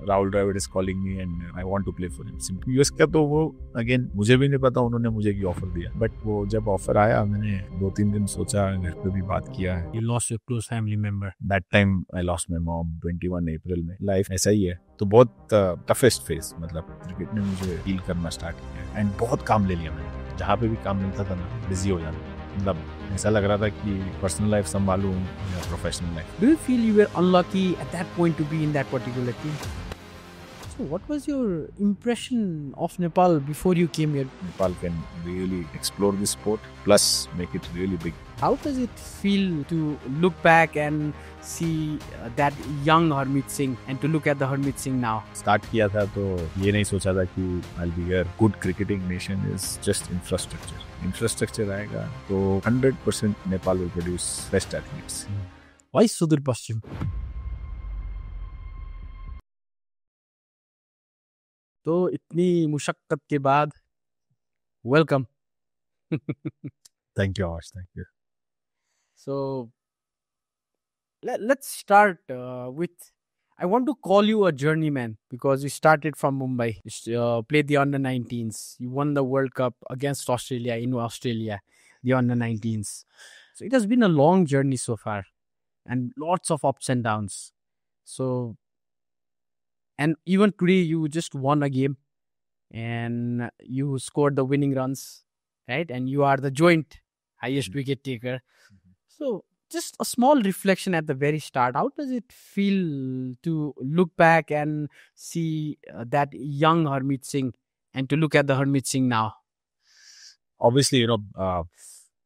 Rahul Dravid is calling me and I want to play for him. US का तो वो again मुझे भी नहीं पता उन्होंने मुझे की ऑफर दिया, बट वो जब ऑफर आया मैंने 2-3 दिन सोचा, घर पे भी बात किया है। You lost your close family member. That time I lost my mom 21 अप्रैल में। लाइफ ऐसा ही है, तो बहुत टफेस्ट फेज, मतलब क्रिकेट ने मुझे डील करना स्टार्ट किया एंड बहुत काम ले लिया मैंने। जहाँ पे भी काम मिलता था ना, बिजी हो जाता, मतलब ऐसा लग रहा था कि पर्सनल लाइफ संभालूं या professional life. Do you feel you were unlucky at that point to be in that particular team? So what was your impression of Nepal before you came here? Nepal can really explore this sport, plus make it really big. How does it feel to look back and see that young Harmeet Singh and to look at the Harmeet Singh now? Start किया था तो ये नहीं सोचा था कि I'll be here. Good cricketing nation is just infrastructure. Infrastructure आएगा तो 100% Nepal will produce best athletes. Why Sudur Paschim? तो इतनी मुशक्कत के बाद welcome. Thank you, Ash. Thank you. So let's start with, I want to call you a journeyman because you started from Mumbai. You played the under 19s. You won the World Cup against Australia in Australia, the under 19s. So it has been a long journey so far and lots of ups and downs. So, and even today you just won a game and you scored the winning runs, right? And you are the joint highest wicket taker. So just a small reflection at the very start. How does it feel to look back and see that young Harmeet Singh and to look at the Harmeet Singh now? Obviously,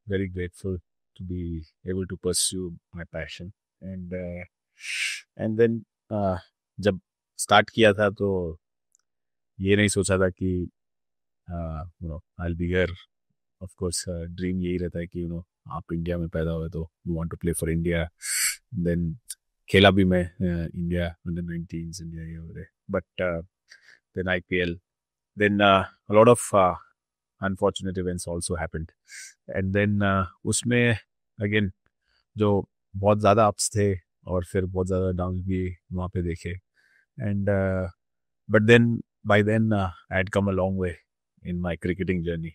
very grateful to be able to pursue my passion. And then जब start किया था तो ये नहीं सोचा था कि I'll be here. Of course, dream यही रहता है कि आप इंडिया में पैदा हुए तो you want to play for India. Then खेला भी मैं इंडिया अंडर 19s इंडिया ये वगैरह, but then IPL, then lot of unfortunate events also happened and then उसमें अगेन जो बहुत ज़्यादा अप्स थे और फिर बहुत ज़्यादा डाउन भी वहाँ पे देखे and but then by then I had come a long way in my cricketing journey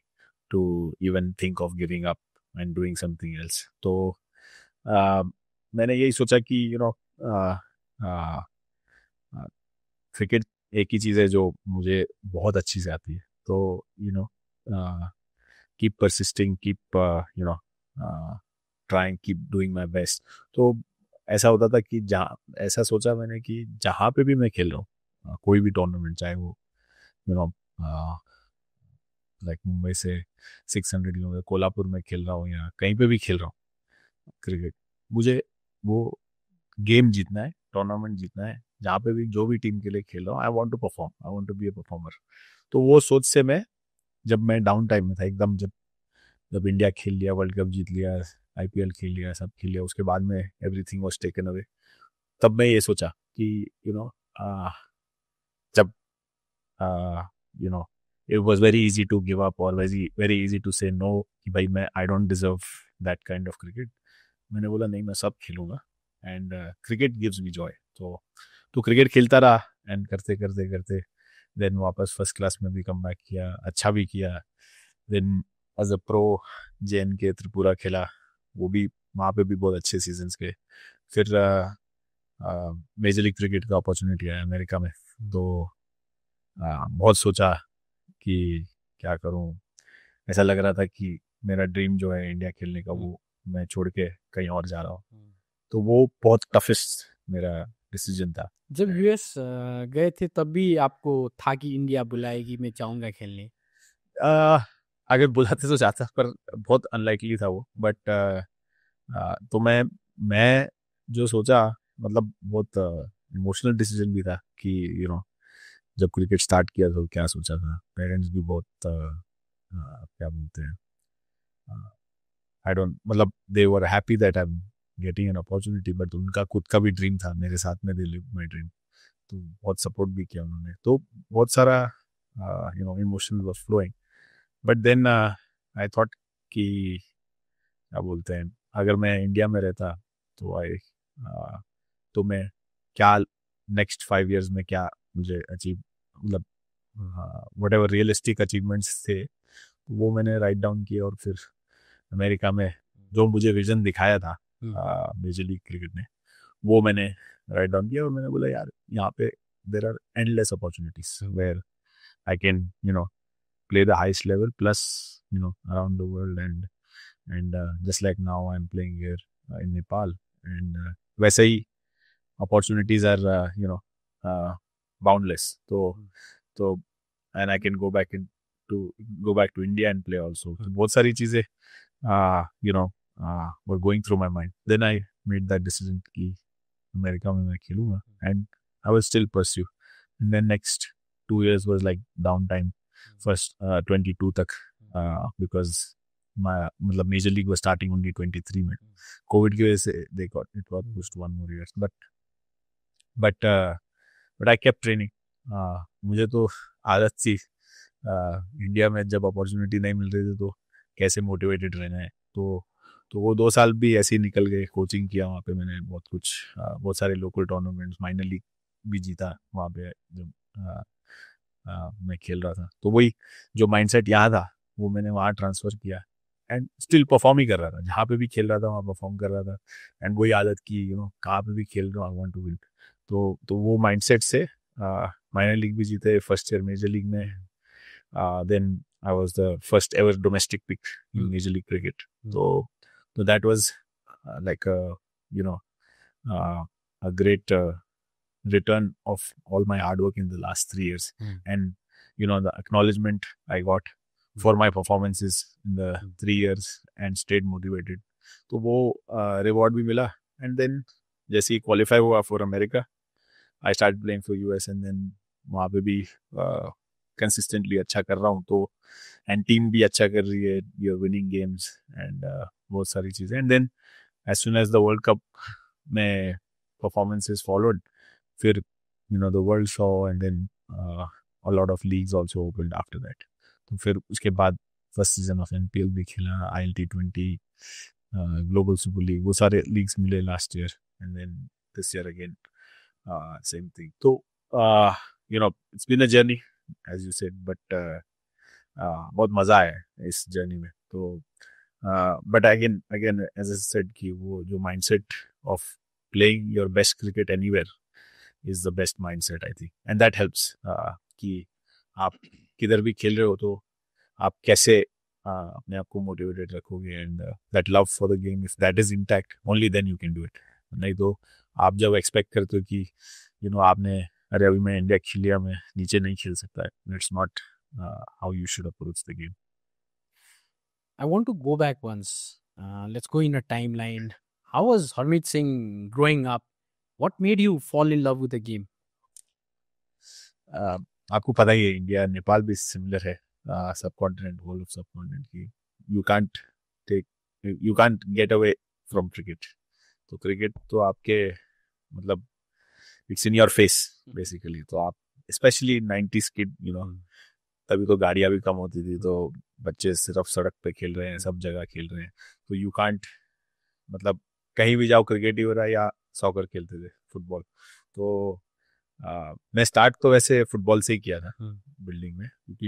to even think of giving up and doing something else. तो मैंने यही सोचा कि क्रिकेट एक ही चीज़ है जो मुझे बहुत अच्छी से आती है, तो keep persisting, keep trying, keep doing my best. तो ऐसा होता था कि ऐसा सोचा मैंने कि जहाँ पे भी मैं खेल रहा हूँ, कोई भी टूर्नामेंट, चाहे वो लाइक मुंबई से 600 किलोमीटर कोल्हापुर में खेल रहा हूँ या कहीं पे भी खेल रहा हूँ क्रिकेट, मुझे वो गेम जीतना है, टूर्नामेंट जीतना है, जहाँ पे भी जो भी टीम के लिए खेल रहा हूँ, I want to perform, I want to be a performer. तो वो सोच से जब मैं डाउन टाइम में था एकदम, जब इंडिया खेल लिया, वर्ल्ड कप जीत लिया, आईपीएल खेल लिया, सब खेल लिया, उसके बाद में एवरीथिंग वाज टेकन अवे, तब मैं ये सोचा कि जब it was very easy to give up or very easy to say no कि भाई I don't deserve that kind of cricket। मैंने बोला नहीं, मैं सब खेलूंगा and cricket gives me Joy. तो क्रिकेट खेलता रहा एंड करते करते करते देन वापस फर्स्ट क्लास में भी कम बैक किया, अच्छा भी किया। Then as a pro JNK Tripura खेला, वो भी वहाँ पे भी बहुत अच्छे सीजन्स गए। फिर मेजर लीग क्रिकेट का अपॉर्चुनिटी आया अमेरिका में, तो बहुत सोचा कि क्या करूं। ऐसा लग रहा था कि मेरा ड्रीम जो है इंडिया खेलने का, वो मैं छोड़ के कहीं और जा रहा हूँ। तो वो बहुत टफेस्ट मेरा डिसीजन था। जब यूएस गए थे तब भी आपको था कि इंडिया बुलाएगी, मैं चाहूंगा खेलने? अगर बुलाते तो जाता, पर बहुत अनलाइकली था वो। बट तो मैं जो सोचा, मतलब बहुत इमोशनल डिसीजन भी था कि जब क्रिकेट स्टार्ट किया तो क्या सोचा था। पेरेंट्स भी बहुत क्या बोलते हैं, आई डोंट, मतलब they were happy that I am getting an opportunity, but उनका खुद का भी ड्रीम था मेरे साथ में, दे लिव माय ड्रीम। तो बहुत सपोर्ट भी किया उन्होंने, तो बहुत सारा emotional was flowing. But then I thought कि क्या बोलते हैं, अगर मैं इंडिया में रहता तो मैं क्या नेक्स्ट 5 years में क्या मुझे अचीव, मतलब वट एवर रियलिस्टिक अचीवमेंट्स थे वो मैंने राइट डाउन किए, और फिर अमेरिका में जो मुझे विजन दिखाया था मेजर लीग क्रिकेट ने, वो मैंने राइट डाउन किया, और मैंने बोला यार यहाँ पे there are endless opportunities where I can play the highest level plus around the world, and just like now I'm playing here in Nepal, and वैसे ही opportunities are uh, boundless, तो and I can go back to India and play also, तो बहुत सारी चीजें were going through my mind. Then I made that decision कि America में मैं खेलूंगा, and I will still pursue. And then next 2 years was like downtime, first 22 तक, because my मतलब major league was starting only 23 में, Covid की वजह से it got pushed 1 more years, but I kept training. मुझे तो आदत थी इंडिया में जब अपॉर्चुनिटी नहीं मिल रही थी तो कैसे मोटिवेटेड रहना है, तो वो 2 साल भी ऐसे ही निकल गए, कोचिंग किया वहाँ पे मैंने बहुत कुछ, बहुत सारे लोकल टूर्नामेंट्स, माइनर लीग भी जीता वहाँ पे जब मैं खेल रहा था, तो वही जो माइंडसेट यहाँ था वो मैंने वहाँ ट्रांसफर किया, एंड स्टिल परफॉर्म ही कर रहा था, जहाँ पे भी खेल रहा था वहाँ परफॉर्म कर रहा था, एंड वही आदत की कहाँ पे भी खेल रहा हूँ आई वांट टू विन, तो वो माइंडसेट से माइनर लीग भी जीते, फर्स्ट ईयर मेजर लीग में, then I was the first ever domestic pick in major league cricket, तो that was like a great return of all my hard work in the last 3 years, and the acknowledgement I got for my performances in the 3 years and stayed motivated, तो वो reward भी मिला, and then जैसे ही qualify हुआ for America I start playing for US, and then वहाँ पे भी कंसिस्टेंटली अच्छा कर रहा हूँ, तो एंड टीम भी अच्छा कर रही है, you are winning games and बहुत सारी चीज़ें, and then as soon as the World Cup में performances followed, फिर the world saw, and then a lot of leagues also opened after that, तो फिर उसके बाद फर्स्ट सीजन ऑफ एनपीएल भी खेला, ILT20, ग्लोबल सुपर लीग, वो सारे लीग्स मिले last year, and then this year again same thing, तो it's been a journey as you said, but बहुत मजा आया इस जर्नी में, तो but again as I said कि वो जो mindset of playing your best cricket anywhere is the best mindset, I think, and that helps कि आप किधर भी खेल रहे हो तो आप कैसे अपने आप को मोटिवेटेड रखोगे, and that love for the game, if that is intact, only then you can do it. नहीं तो आप जब एक्सपेक्ट करते हो कि आपने अरे अभी मैं इंडिया खेलिया में नीचे नहीं खेल सकता है, that's not how you should approach the game. I want to go back once. Let's go in a timeline. How was Harmeet Singh growing up? What made you fall in love with the game? आपको पता ही है India Nepal भी similar है, सब continent, whole of सब continent की, you can't get away from cricket, तो cricket तो आपके मतलब it's in your face basically, तो आप स्पेशली 90s किड, तभी तो गाड़ियां भी कम होती थी, तो बच्चे सिर्फ सड़क पे खेल रहे हैं, सब जगह खेल रहे हैं, तो यू कांट मतलब कहीं भी जाओ क्रिकेट ही हो रहा है, या सॉकर खेलते थे, फुटबॉल, तो मैं स्टार्ट तो वैसे फुटबॉल से ही किया था बिल्डिंग में, क्योंकि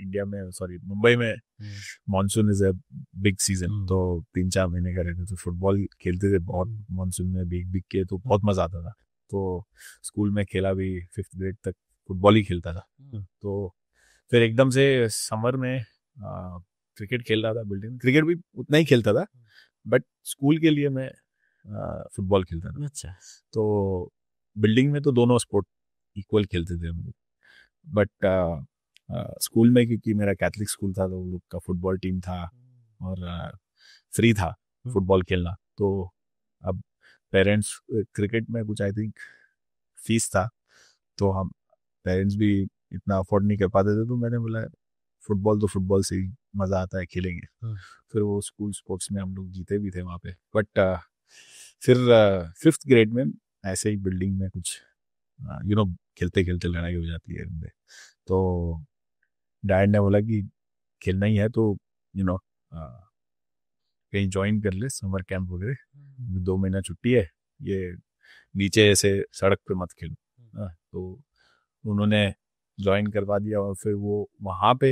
इंडिया में मुंबई में monsoon is a big season, तो 3-4 महीने का रहते, तो फुटबॉल खेलते थे बहुत मानसून में, भीग के, तो बहुत मजा आता था, तो स्कूल में खेला भी, 5th ग्रेड तक फुटबॉल ही खेलता था, तो फिर एकदम से समर में क्रिकेट खेल रहा था बिल्डिंग में, क्रिकेट भी उतना ही खेलता था, बट स्कूल के लिए मैं फुटबॉल खेलता था, अच्छा, तो बिल्डिंग में तो दोनों स्पोर्ट इक्वल खेलते थे हम लोग, बट स्कूल में क्योंकि मेरा कैथलिक स्कूल था, तो लोग का फुटबॉल टीम था, और फ्री था फुटबॉल खेलना, तो अब पेरेंट्स क्रिकेट में कुछ आई थिंक फीस था, तो हम पेरेंट्स भी इतना अफोर्ड नहीं कर पाते थे, तो मैंने बोला फुटबॉल तो फुटबॉल से ही मज़ा आता है, खेलेंगे, फिर वो स्कूल स्पोर्ट्स में हम लोग जीते भी थे वहाँ पे, बट फिर 5th ग्रेड में ऐसे ही बिल्डिंग में कुछ खेलते खेलते लड़ाई हो जाती है उनसे, तो डैड ने बोला कि खेलना ही है तो कहीं ज्वाइन कर ले समर कैंप वगैरह, 2 महीना छुट्टी है, ये नीचे ऐसे सड़क पे मत खेलो, तो उन्होंने ज्वाइन करवा दिया और फिर वो वहाँ पे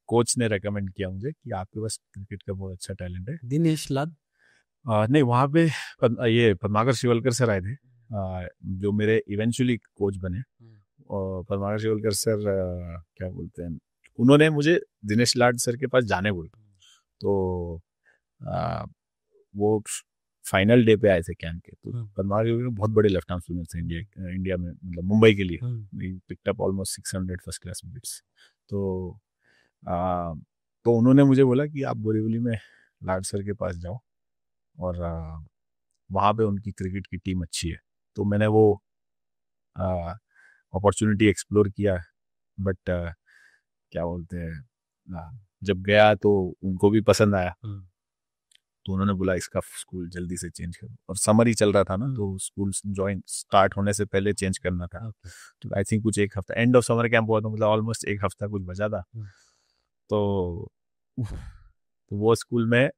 कोच ने रेकमेंड किया मुझे कि आपके पास क्रिकेट का बहुत अच्छा टैलेंट है। दिनेश लाद। नहीं, वहाँ पे ये पद्माकर शिवलकर सर आए थे, जो मेरे इवेंचुअली कोच बने। और पद्माकर शिवलकर सर क्या बोलते हैं, उन्होंने मुझे दिनेश लाड सर के पास जाने बोला। तो आ, वो फाइनल डे पे आए थे कैंप के। तो पद्माकर शिवलकर बहुत बड़े लेफ्ट आर्म स्पिनर थे इंडिया में, मतलब मुंबई के लिए। Picked up almost 600 first class wickets. तो आ, तो उन्होंने मुझे बोला कि आप बोरीवली में लाड सर के पास जाओ और वहाँ पे उनकी क्रिकेट की टीम अच्छी है। तो मैंने वो अपॉर्चुनिटी एक्सप्लोर किया। बट क्या बोलते हैं, जब गया तो उनको भी पसंद आया। तो उन्होंने बोला इसका स्कूल जल्दी से चेंज करो, और समर ही चल रहा था ना, तो स्कूल ज्वाइन स्टार्ट होने से पहले चेंज करना था। तो आई थिंक कुछ एक हफ्ता, एंड ऑफ समर कैंप हुआ, तो मतलब ऑलमोस्ट एक हफ्ता कुछ बचा था। तो वो स्कूल में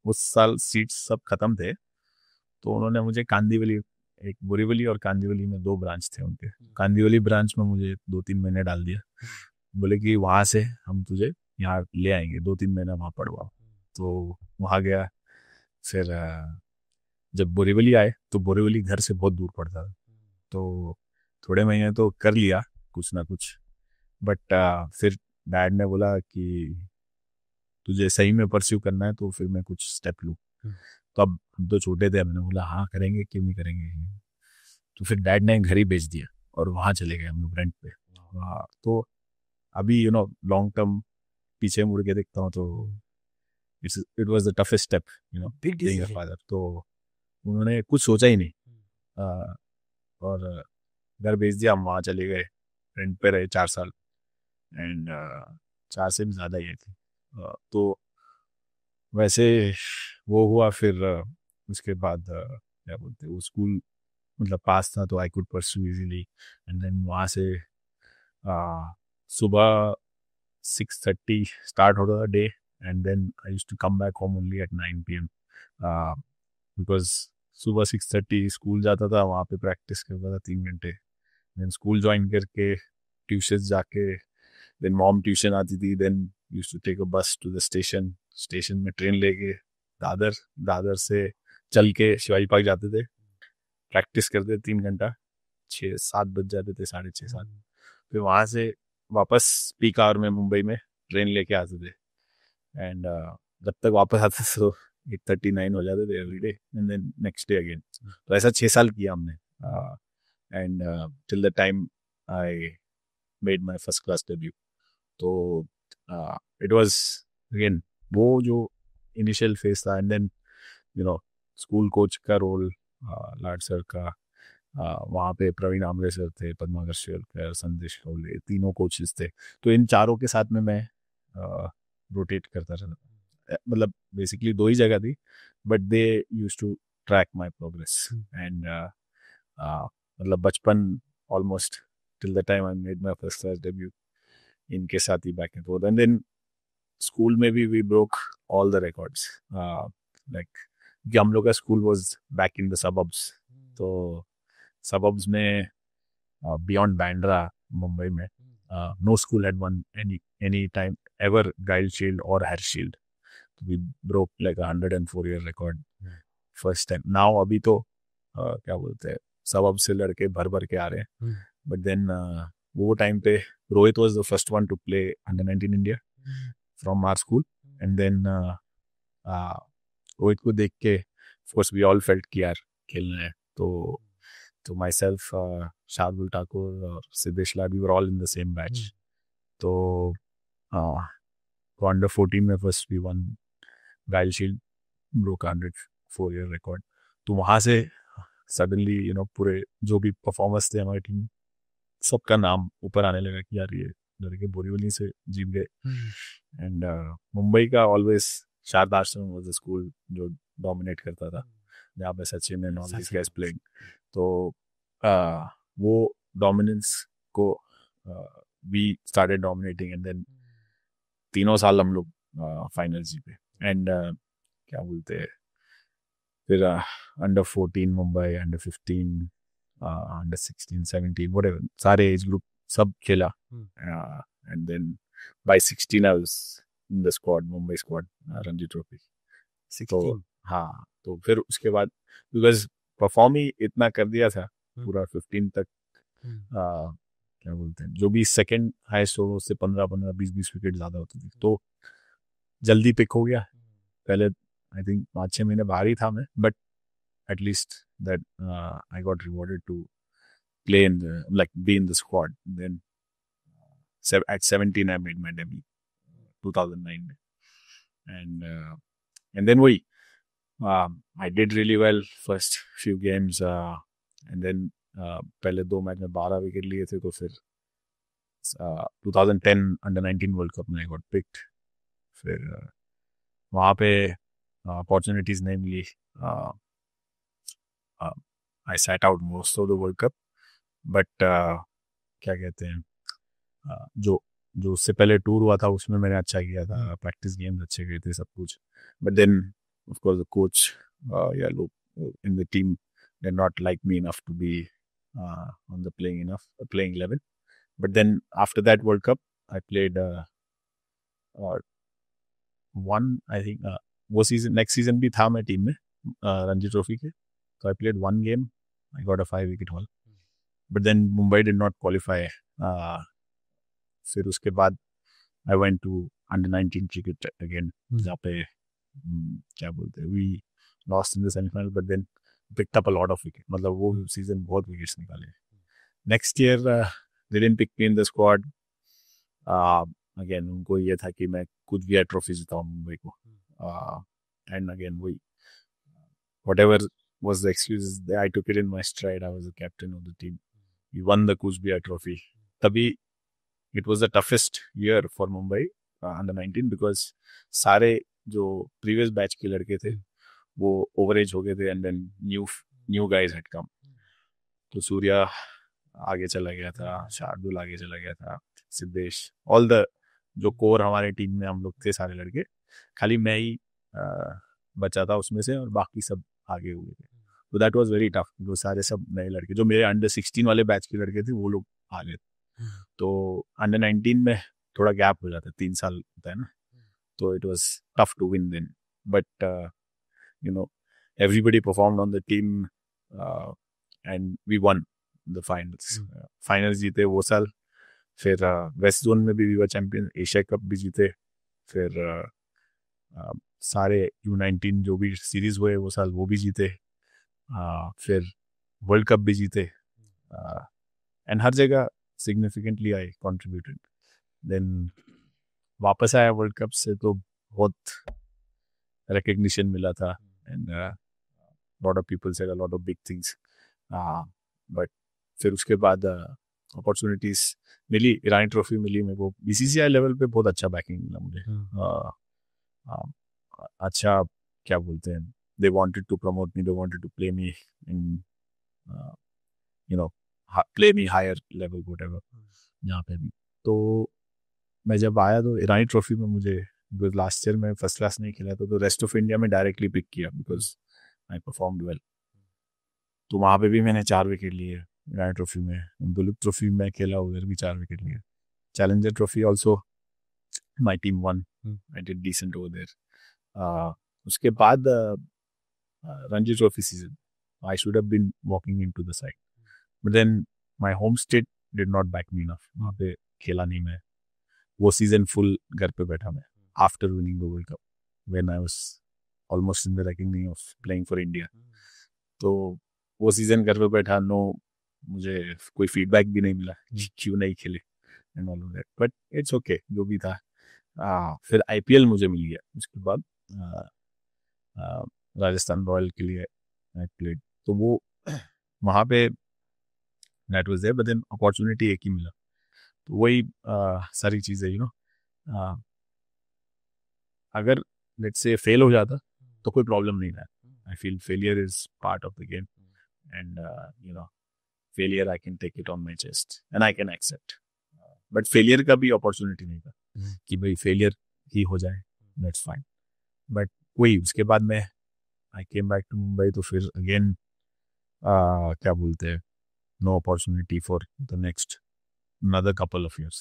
उस साल सीट्स सब खत्म थे। तो उन्होंने मुझे कांदीवली, एक बोरीवली और कांदीवली में 2 ब्रांच थे उनके, कांदीवली ब्रांच में मुझे 2-3 महीने डाल दिया। बोले कि वहाँ से हम तुझे यहाँ ले आएंगे, 2-3 महीना वहाँ पढ़वाओ। तो वहाँ गया। फिर जब बोरीवली आए तो बोरीवली घर से बहुत दूर पड़ता था। तो थोड़े महीने तो कर लिया कुछ ना कुछ। बट फिर डैड ने बोला कि तुझे सही में परस्यू करना है तो फिर मैं कुछ स्टेप लूँ। तो अब हम तो छोटे थे, मैंने बोला हाँ करेंगे, क्यों नहीं करेंगे। तो फिर डैड ने घर ही बेच दिया और वहाँ चले गए हम लोग रेंट पे। तो अभी लॉन्ग टर्म पीछे मुड़ के देखता हूँ तो it was the toughest step, big being a decision. Father. तो उन्होंने कुछ सोचा ही नहीं। आ, और घर बेच दिया, हम वहाँ चले गए, रेंट पे रहे 4 साल। एंड 4 से भी ज़्यादा ही थी। तो वैसे वो हुआ। फिर उसके बाद क्या बोलते हैं, वो स्कूल मतलब पास था तो I could pursue easily. And then वहाँ से सुबह 6:30 स्टार्ट होता था day. And then I used to come back home only at 9 PM, because सुबह 6:30 स्कूल जाता था, वहाँ पे प्रैक्टिस करता था 3 घंटे। देन स्कूल ज्वाइन करके ट्यूशन जाके, देन मॉम ट्यूशन आती थी, then used to take a bus to the station, station में ट्रेन लेके दादर, दादर से चल के शिवाजी पार्क जाते थे, प्रैक्टिस करते 3 घंटा, 6-7 बज जाते थे, 6:30-7। फिर वहाँ से वापस पीक आवर में मुंबई में ट्रेन लेके आते थे। एंड जब तक वापस आते थे तो 8:39 हो जाते थे every day, and then next day again. तो ऐसा 6 साल किया हमने। And till the time I made my first class debut. तो इट वाज अगेन वो जो इनिशियल फेज था। एंड देन स्कूल कोच का रोल, लाड सर का, वहाँ पे प्रवीण आमरे सर थे, पद्माकर शिवलकर, संदेश कौले, तीनों कोचेस थे। तो इन चारों के साथ में मैं रोटेट करता रहता। मतलब बेसिकली 2 ही जगह थी, but they use to track my progress. And मतलब बचपन almost till the time I made my first class debut इनके साथ ही back and forth. And then school में भी we broke all the records. Like हम लोग का school was back in the suburbs. तो सबब्स में बियॉन्ड बैंड्रा मुंबई में no school had won any time ever गाइल शील्ड और Harris shield. We broke like 104-year record first time. Now अभी तो क्या बोलते हैं, सबब से लड़के भर भर के आ रहे हैं। बट देन वो टाइम पे Rohit was the first one to play under nineteen India from our school. And then Rohit को देख के of course we all felt कि यार खेलना है। तो myself, शार्दुल ठाकुर और सिद्धेश लाड, we were all in the same batch. तो अंडर 14 में फर्स्ट वी वन गाइल शील्ड, ब्रोक 104-year रिकॉर्ड। तो वहाँ से सडनली पूरे जो भी परफॉर्मर्स थे हमारी टीम, सबका नाम ऊपर आने लगा कि यार ये लड़के बोरीवली से जीत गए। एंड मुंबई का always Sharda Ashram was the school जो डोमिनेट करता था, जहाँ पे Sachin and all this guys playing. तो वो डोमिनेंस को we started dominating. And then 3 साल हम लोग फाइनल जीते। एंड क्या बोलते हैं, फिर under 14 Mumbai, under 15, under 16, 17, whatever, सारे एज ग्रुप सब खेला and then by 16 I was in the squad, Mumbai squad, Ranji Trophy. तो 16। हाँ, तो फिर उसके बाद बिकॉज परफॉर्म ही इतना कर दिया था पूरा 15 तक, क्या बोलते हैं, जो भी सेकंड हाईएस्ट हो उससे 15-15 20-20 विकेट ज्यादा होती थी, तो जल्दी पिक हो गया। पहले आई थिंक 5-6 महीने बाहर ही था मैं, but at least that I got rewarded to play in the, like be in the squad. Then at 17 I made my debut 2009 में, and then we I did really well first few games, and then पहले 2 match में 12 wicket लिए थे, तो फिर 2010 under 19 world Cup में I got picked। फिर वहाँ पे अपॉर्चुनिटीज नहीं मिली। I sat out most of the World Cup, but क्या कहते हैं, जो जो उससे पहले टूर हुआ था उसमें मैंने अच्छा किया था, प्रैक्टिस गेम्स अच्छे गए थे, सब कुछ। But then of course the coach या लोग in the team did not like me enough to be on the playing level. But then after that World Cup I played one, I think वो season, next season भी था मैं team में Ranji trophy के, तो I played one game, I got a 5 wicket haul, but then Mumbai did not qualify। फिर उसके बाद I went to under 19 cricket again, जहाँ पे क्या बोलते हैं, we lost in the semi-final, but then picked up a lot of wicket, मतलब वो सीजन बहुत विकेट्स निकाले। Next year they didn't pick me in the squad, again उनको ये था कि मैं कुछ भी ट्रॉफी जिताऊं मुंबई को, एंड अगेन वही whatever was the excuses, I took it in my stride. I was the captain of the team. We won the Coach Bia Trophy. तभी it was the toughest year for Mumbai under 19 because सारे जो previous batch के लड़के थे वो overage हो गए थे, and then new guys had come. तो सूर्या आगे चला गया था, शार्दुल आगे चला गया था, सिद्धेश, all the जो कोर हमारे टीम में हम लोग थे सारे लड़के, खाली मैं ही बचा था उसमें से, और बाकी सब आगे हुए थे। तो दैट वाज वेरी टफ, वो सारे सब नए लड़के जो मेरे अंडर 16 वाले बैच के लड़के थे वो लोग आ गए। तो अंडर 19 में थोड़ा गैप हो जाता है, 3 साल होता है ना, तो it was tough to win then, but you know everybody performed on the team and we won the finals. Finals जीते वो साल, फिर वेस्ट जोन में भी we were champion, Asia Cup भी जीते, फिर सारे U19 जो भी सीरीज हुए वो साल वो भी जीते, फिर वर्ल्ड कप भी जीते, एंड हर जगह सिग्निफिकेंटली आई कंट्रीब्यूटेड। देन वापस आया वर्ल्ड कप से तो बहुत रिकग्निशन मिला था, and lot of people said a lot of big things, but फिर उसके बाद अपॉर्चुनिटीज मिली, ईरानी ट्रॉफी मिली मेरे को, BCCI लेवल पे बहुत अच्छा बैकिंग मिला मुझे। अच्छा क्या बोलते हैं, they wanted to promote me, they wanted to play me in play me higher level whatever, यहाँ पे भी। तो मैं जब आया तो ईरानी ट्रॉफी में मुझे, लास्ट ईयर में फर्स्ट क्लास नहीं खेला था, तो रेस्ट ऑफ इंडिया में डायरेक्टली पिक किया बिकॉज आई परफॉर्म्ड वेल। तो वहाँ पे भी मैंने 4 विकेट लिए ईरानी ट्रॉफी में, दुलीप ट्रॉफी में खेला, उधर भी 4 विकेट लिए। Challenger Trophy also my team won, I did decent over there. उसके बाद Ranji Trophy season I should have been walking into the side, but then my home state did not back me enough, वहाँ पे खेला नहीं मैं वो season, full घर पे बैठा मैं after winning the World cup when I was almost in the ranking of playing for India. तो वो सीजन घर पे बैठा, मुझे कोई फीडबैक भी नहीं मिला क्यों नहीं खेले and all of that, but it's okay जो भी था। फिर IPL मुझे मिल गया उसके बाद, राजस्थान रॉयल के लिए आई प्लेड, तो वो वहाँ पे that was there, but then opportunity एक ही मिला। तो वही सारी चीज़ें अगर लेट्स से फेल हो जाता तो कोई प्रॉब्लम नहीं था। I feel failure is part of the game, and failure I can take it on my chest and I can accept, but failure का भी अपॉर्चुनिटी नहीं था कि भाई फेलियर ही हो जाए, दैट्स फाइन। बट वही उसके बाद मैं I came back to Mumbai, तो फिर अगेन क्या बोलते हैं, no opportunity for the next another couple of years.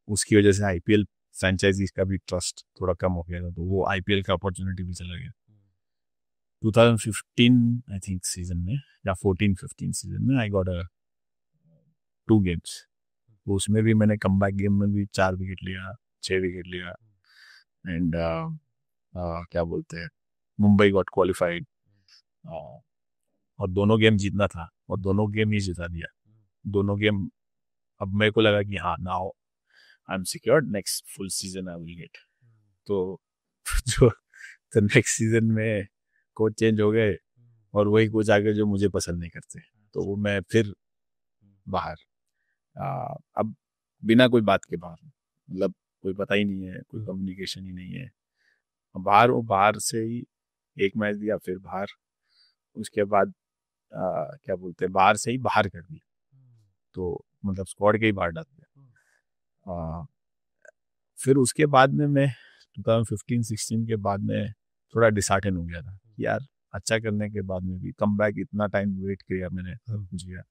उसकी वजह से आईपीएल फ्रेंचाइजीज का भी ट्रस्ट थोड़ा कम हो गया था, तो वो आईपीएल का अपॉर्चुनिटी भी चला गया 2015 आई थिंक सीजन में या 14-15 सीजन में आई गॉट 2 गेम्स, तो उसमें भी मैंने कमबैक गेम में भी 4 विकेट लिया, 6 विकेट लिया एंड क्या बोलते हैं मुंबई गॉट क्वालिफाइड और दोनों गेम जीतना था और दोनों गेम ही जिता दिया दोनों गेम। अब मेरे को लगा कि हाँ now I am secured, next full season I will get. तो जो तो नेक्स्ट सीजन में कोच चेंज हो गए और वही कोच आ गए जो मुझे पसंद नहीं करते, तो वो मैं फिर बाहर अब बिना कोई बात के बाहर, मतलब कोई पता ही नहीं है, कोई कम्युनिकेशन ही नहीं है, बाहर वो बाहर से ही एक मैच दिया फिर बाहर, उसके बाद क्या बोलते हैं बाहर से ही बाहर कर दिया, तो मतलब स्क्वाड के ही बाहर डाल दिया। फिर उसके बाद में मैं 2015-16 के बाद में थोड़ा डिसहार्टन हो गया था कि यार अच्छा करने के बाद में भी कम बैक इतना टाइम वेट किया मैंने, सब कुछ किया,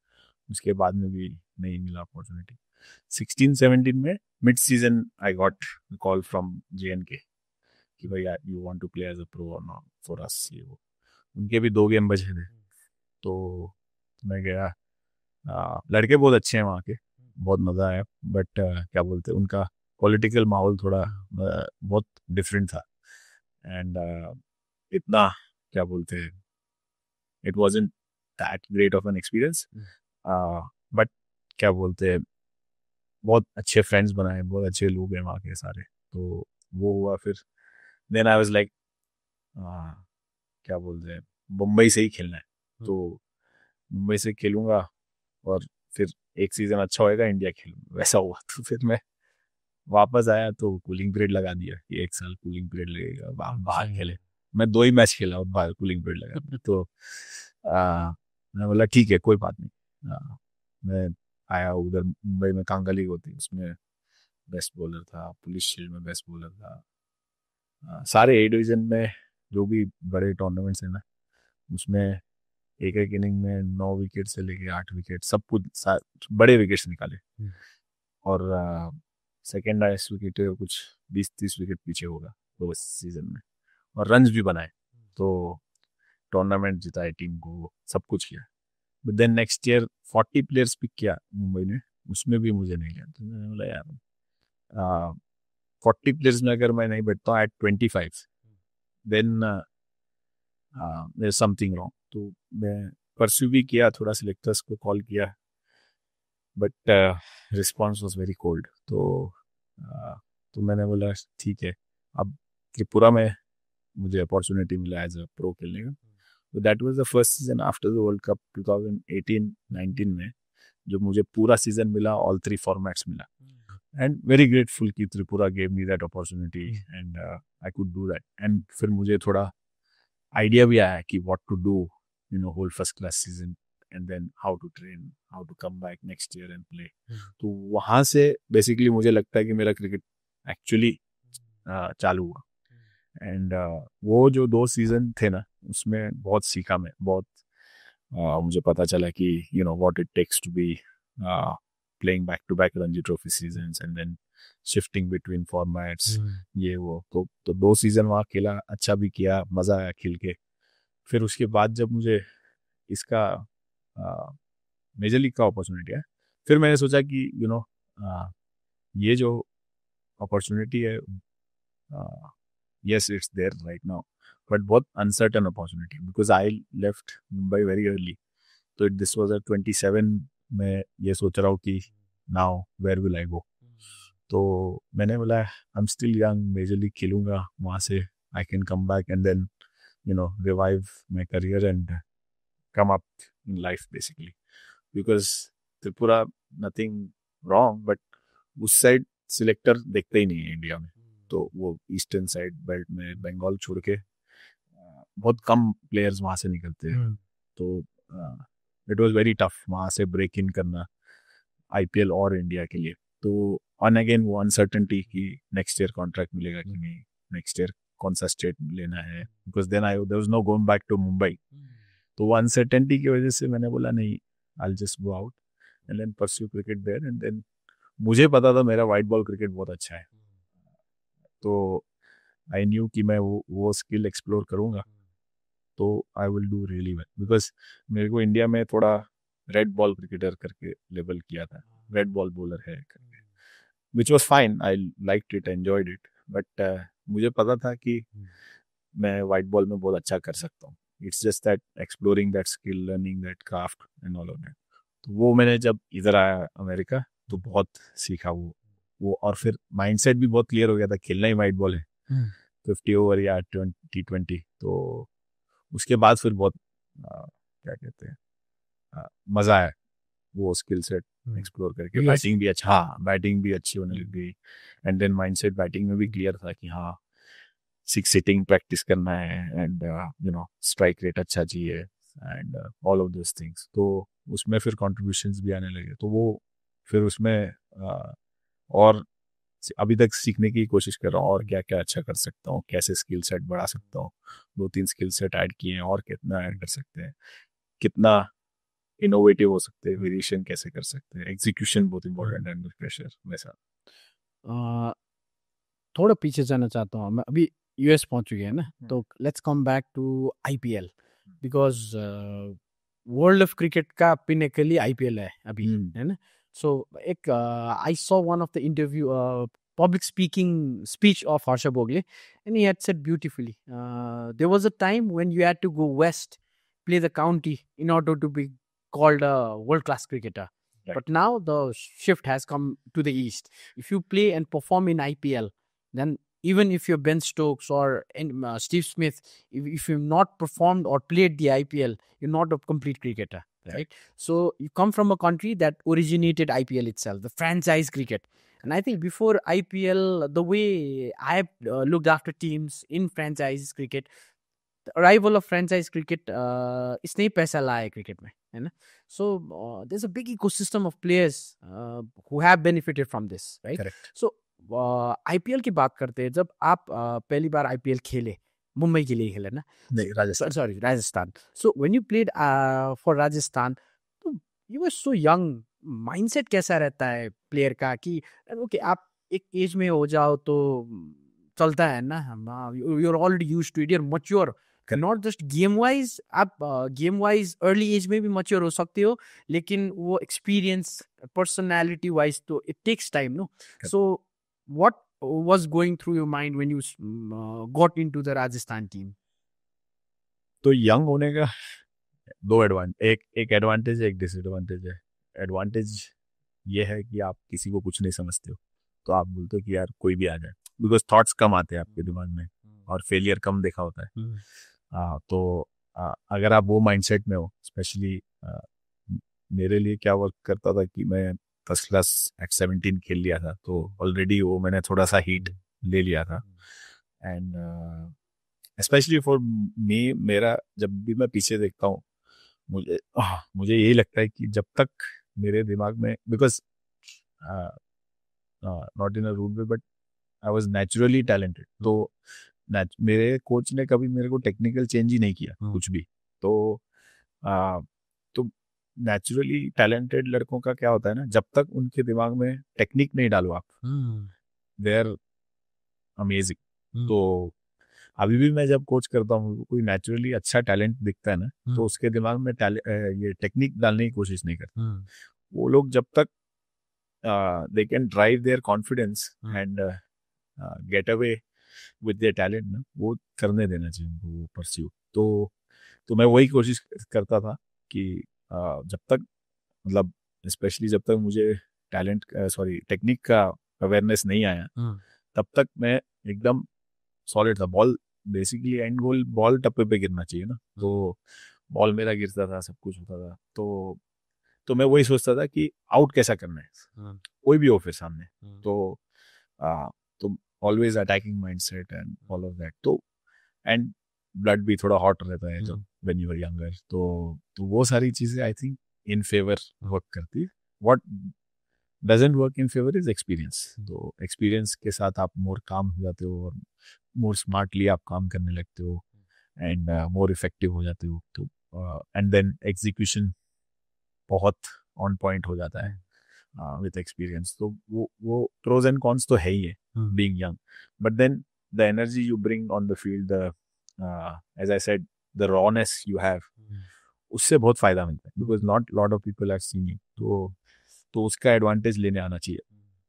उसके बाद में भी नहीं मिला अपॉर्चुनिटी। 16-17 में mid season I got call from JNK कि भाई you want to play as a pro और नॉट फॉर अस, ये वो, उनके भी 2 गेम बचे थे, तो मैं गया। लड़के बहुत अच्छे हैं वहाँ के, बहुत मज़ा आया, बट क्या बोलते हैं उनका पॉलिटिकल माहौल थोड़ा बहुत डिफरेंट था एंड इतना क्या बोलते हैं it wasn't that great of an experience, but क्या बोलते हैं बहुत अच्छे फ्रेंड्स बनाए, बहुत अच्छे लोग हैं वहाँ के सारे, तो वो हुआ। फिर देन आई वाज लाइक क्या बोलते हैं मुंबई से ही खेलना है, तो मुंबई से खेलूंगा और फिर एक सीजन अच्छा होएगा इंडिया खेलूंगा, वैसा हुआ। तो फिर मैं वापस आया तो कूलिंग पीरियड लगा दिया कि 1 साल कूलिंग पीरियड लगेगा, बाहर खेले। मैं 2 ही मैच खेला और बाहर कूलिंग पीरियड लगा। तो मैं बोला ठीक है कोई बात नहीं। मैं आया उधर मुंबई में कांगा लीग होती है, उसमें बेस्ट बॉलर था, पुलिस शील्ड में बेस्ट बॉलर था, सारे A डिवीजन में जो भी बड़े टूर्नामेंट्स हैं ना उसमें एक एक इनिंग में 9 विकेट से लेके 8 विकेट सब कुछ बड़े विकेट्स निकाले और सेकेंड हाईएस्ट विकेट कुछ 20-30 विकेट पीछे होगा तो सीजन में, और रन्स भी बनाए, तो टूर्नामेंट जिताए टीम को, सब कुछ किया। But then next year 40 players pick किया मुंबई ने, उसमें भी मुझे नहीं लिया, तो मैंने बोला यार 40 प्लेयर्स में अगर मैं नहीं बैठता हूँ at 25 then there something wrong. तो मैं परस्यू भी किया, थोड़ा सिलेक्टर्स को कॉल किया, but response was very cold. तो मैंने बोला ठीक है, अब त्रिपुरा में मुझे अपॉर्चुनिटी मिला एज अ प्रो खेलने का। तो that was the first season after the World Cup 2018-19 में जो मुझे पूरा सीजन मिला, ऑल 3 फॉर्मेट्स मिला, एंड वेरी ग्रेटफुल कि Tripura gave me that opportunity and I could do that. And फिर मुझे थोड़ा आइडिया भी आया कि what to do whole first class season and then how to train, how to come back next year and play. तो वहाँ से basically मुझे लगता है कि मेरा क्रिकेट एक्चुअली चालू हुआ। एंड वो जो 2 सीजन थे ना उसमें बहुत सीखा मैं, बहुत मुझे पता चला कि what it takes to be playing back to back Ranji Trophy seasons and then shifting between formats, ये वो। तो 2 सीजन वहाँ खेला, अच्छा भी किया, मज़ा आया खेल के। फिर उसके बाद जब मुझे इसका मेजर लीग का अपॉर्चुनिटी है, फिर मैंने सोचा कि ये जो अपॉर्चुनिटी है yes it's there right now but बहुत uncertain opportunity because I left Mumbai very early, तो this was at 27 मैं ये सोच रहा हूँ कि now where will I go। तो मैंने बोला I'm still young, major league खेलूंगा वहाँ से, I can come back and then revive my career and come up in life basically because Tripura nothing wrong but उस साइड सिलेक्टर देखते ही नहीं है इंडिया में, तो वो ईस्टर्न साइड बेल्ट में बंगाल छोड़ के बहुत कम प्लेयर्स वहाँ से निकलते हैं। तो इट वाज वेरी टफ वहाँ से ब्रेक इन करना आईपीएल और इंडिया के लिए। तो ऑन अगेन वो अनसर्टेनिटी कि नेक्स्ट ईयर कॉन्ट्रैक्ट मिलेगा कि नहीं, नेक्स्ट ईयर कौन सा स्टेट लेना है, because then there was no going back to Mumbai. तो वो अनसर्टेनिटी की वजह से मैंने बोला नहीं, I will just go out and then pursue cricket there, and then मुझे पता था मेरा वाइट बॉल क्रिकेट बहुत अच्छा है, तो आई न्यू कि मैं वो स्किल एक्सप्लोर करूँगा तो I will do really well, because मेरे को इंडिया में थोड़ा रेड बॉल क्रिकेटर करके लेबल किया था, रेड बॉल बॉलर है करके, which was fine, I like it, enjoyed it, but मुझे पता था कि मैं वाइट बॉल में बहुत अच्छा कर सकता हूँ. It's just that exploring that skill, learning that craft and all of that. तो वो मैंने जब इधर आया अमेरिका तो बहुत सीखा वो और फिर माइंडसेट भी बहुत क्लियर हो गया था, खेलना ही वाइट बॉल है, 50 ओवर या 20-20. तो उसके बाद फिर बहुत क्या कहते हैं मजा आया वो स्किल सेट एक्सप्लोर करके. बैटिंग भी अच्छा, हाँ बैटिंग भी अच्छी होने लग गई, एंड देन माइंडसेट बैटिंग में भी क्लियर था कि हाँ 6 सिटिंग प्रैक्टिस करना है, एंड स्ट्राइक रेट अच्छा चाहिए, and all of this things. तो उसमें फिर कॉन्ट्रीब्यूशंस भी आने लगे, तो वो फिर उसमें और अभी तक सीखने की कोशिश कर रहा हूँ और क्या क्या अच्छा कर सकता हूँ, कैसे स्किल सेट बढ़ा सकता हूँ. 2-3 स्किल सेट ऐड किए हैं, और कितना ऐड कर सकते हैं, कितना इनोवेटिव हो सकते हैं, वेरिएशन कैसे कर सकते हैं, एग्जीक्यूशन बहुत इंपॉर्टेंट है अंडर प्रेशर वैसा. थोड़ा पीछे जाना चाहता हूँ मैं, अभी यूएस पहुंच चुके हैं ना, तो let's come back to IPL, because world of cricket का पिनेकल आईपीएल है अभी, है ना. सो एक I saw one of the interview public speaking speech of Harsha Bhogle, and he had said beautifully, there was a time when you had to go west, play the county in order to be called a world-class cricketer. Right. But now the shift has come to the east. If you play and perform in IPL, then even if you're Ben Stokes or Steve Smith, if you've not performed or played the IPL, you're not a complete cricketer, right? So you come from a country that originated IPL itself, the franchise cricket. And I think before IPL, the way I looked after teams in franchise cricket, the arrival of franchise cricket, इसने ही पैसा लाया cricket में, है ना. So there's a big ecosystem of players who have benefited from this, right? Correct. So IPL की बात करते हैं, जब आप पहली बार IPL खेले, मुंबई के लिए खेले ना? नहीं, Rajasthan. Sorry, Rajasthan. So when you played for Rajasthan, you were so young. Mindset कैसा रहता है प्लेयर का कि ओके आप एक एज में हो जाओ तो चलता है ना, you are already used to it, you are mature, not just game wise. आप गेम वाइज अर्ली एज में भी मैच्योर हो सकते हो, लेकिन वो एक्सपीरियंस पर्सनालिटी वाइज तो it takes time, no. So what was going through your mind when you got into the Rajasthan team? तो यंग होने का दो एडवांटेज, एक एडवांटेज है, एक डिसएडवांटेज है. एडवांटेज ये है कि आप किसी को कुछ नहीं समझते हो, तो आप बोलते हो कि यार कोई भी आ जाए, बिकॉज थॉट्स कम आते हैं आपके दिमाग में और फेलियर कम देखा होता है. तो अगर आप वो माइंडसेट में हो, स्पेशली मेरे लिए क्या वर्क करता था कि मैं फर्स्ट क्लास एट 17 खेल लिया था, तो ऑलरेडी वो मैंने थोड़ा सा हीट ले लिया था. एंड स्पेशली फॉर मी, मेरा जब भी मैं पीछे देखता हूँ, मुझे यही लगता है कि जब तक मेरे दिमाग में, because not in a rude way, but I was naturally talented. तो मेरे कोच ने कभी मेरे को टेक्निकल चेंज ही नहीं किया कुछ भी. तो नेचुरली टैलेंटेड लड़कों का क्या होता है ना, जब तक उनके दिमाग में टेक्निक नहीं डालो आप, दे आर अमेजिंग. तो अभी भी मैं जब कोच करता हूँ, कोई नेचुरली अच्छा टैलेंट दिखता है ना, तो उसके दिमाग में ये टेक्निक डालने की कोशिश नहीं करते. वो लोग जब तक they can drive there confidence and get away with their talent ना, वो करने देना चाहिए उनको, वो परस्यू. तो मैं वही कोशिश करता था कि जब तक, मतलब स्पेशली जब तक मुझे टेक्निक का अवेयरनेस नहीं आया, तब तक मैं एकदम सॉलिड था. Ball basically and goal ball टप्पे पे गिरना चाहिए ना, तो बॉल मेरा गिरता था, सब कुछ होता था. तो मैं वही सोचता था कि आउट कैसा करना है, कोई भी हो फिर सामने. तो always attacking mindset and all of that. तो एंड ब्लड भी थोड़ा हॉट रहता है जब व्हेन यू आर यंगर. तो वो सारी चीजें I think in favour work करती. What doesn't work in favour is experience. तो एक्सपीरियंस के साथ आप मोर काम हो जाते हो और मोर स्मार्टली आप काम करने लगते हो एंड मोर इफेक्टिव हो जाते हो. तो एंड देन एग्जीक्यूशन बहुत ऑन पॉइंट हो जाता है विथ एक्सपीरियंस. तो वो प्रोज एंड कॉन्स तो है ही है being young, but then the energy you bring on the field, as I said, the rawness you have, उससे बहुत फायदा मिलता है. Because not lot of people are seeing. तो उसका एडवांटेज लेने आना चाहिए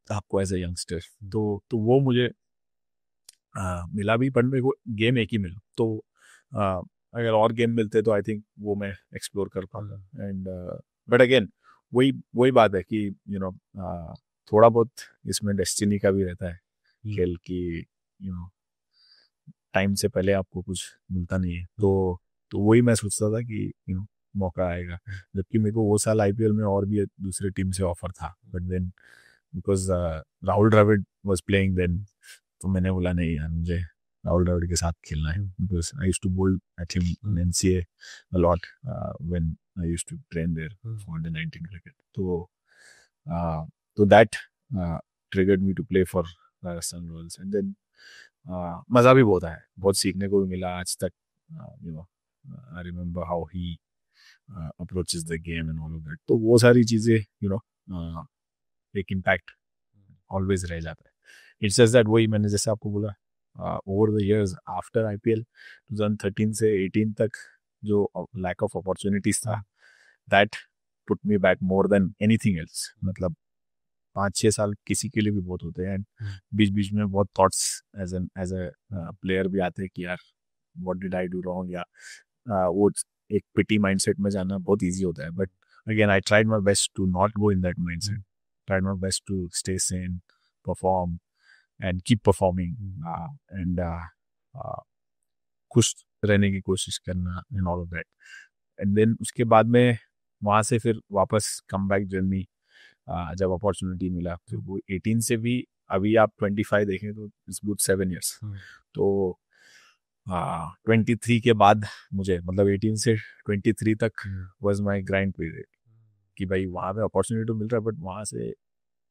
आपको एज ए यंगस्टर. तो वो मुझे मिला भी, पर मेरे को गेम एक ही मिला. तो अगर और गेम मिलते तो आई थिंक वो मैं एक्सप्लोर कर पाता. एंड बट अगेन वही बात है कि थोड़ा बहुत इसमें डेस्टिनी का भी रहता है खेल की. टाइम से पहले आपको कुछ मिलता नहीं है. तो वही मैं सोचता था कि मौका आएगा. जबकि मेरे को वो साल आईपीएल में और भी दूसरे टीम से ऑफर था, but then because Rahul Dravid was playing then, तो मैंने बोला नहीं यार, मुझे राहुल द्रविड़ के साथ खेलना है. Because I used to bowl at him in NCA a lot when I used to train there for the 19 cricket. तो that triggered me to play for Rajasthan Royals. And then मज़ा भी बहुत आया, बहुत सीखने को भी मिला आज तक. I remember how he approaches the game and all of that. तो वो सारी चीज़ें एक इम्पैक्ट ऑलवेज रह जाता है. इट्स जस्ट दैट वही मैंने जैसे आपको बोला, over the years after IPL 2013 से 18 तक जो लैक ऑफ अपॉर्चुनिटीज था, that put me back more than anything else. मतलब 5-6 साल किसी के लिए भी बहुत होते हैं. एंड बीच बीच में बहुत थॉट्स एज ए प्लेयर भी आते हैं कि यार what did I do wrong, या वो एक पिटी माइंडसेट में जाना बहुत इजी होता है. But again I tried my best to not go in that mindset, tried my best to stay sane, perform, and keep performing, and खुश रहने की कोशिश करना and all of that. And then उसके बाद में वहाँ से फिर वापस कम बैक जर्नी, जब अपॉर्चुनिटी मिला फिर वो 18 से भी अभी आप 25 देखें तो इट्स गुड 7 years. तो 23 के बाद मुझे मतलब 18 से 23 तक was my grind period कि भाई वहाँ पे अपॉर्चुनिटी तो मिल रहा है, बट वहाँ से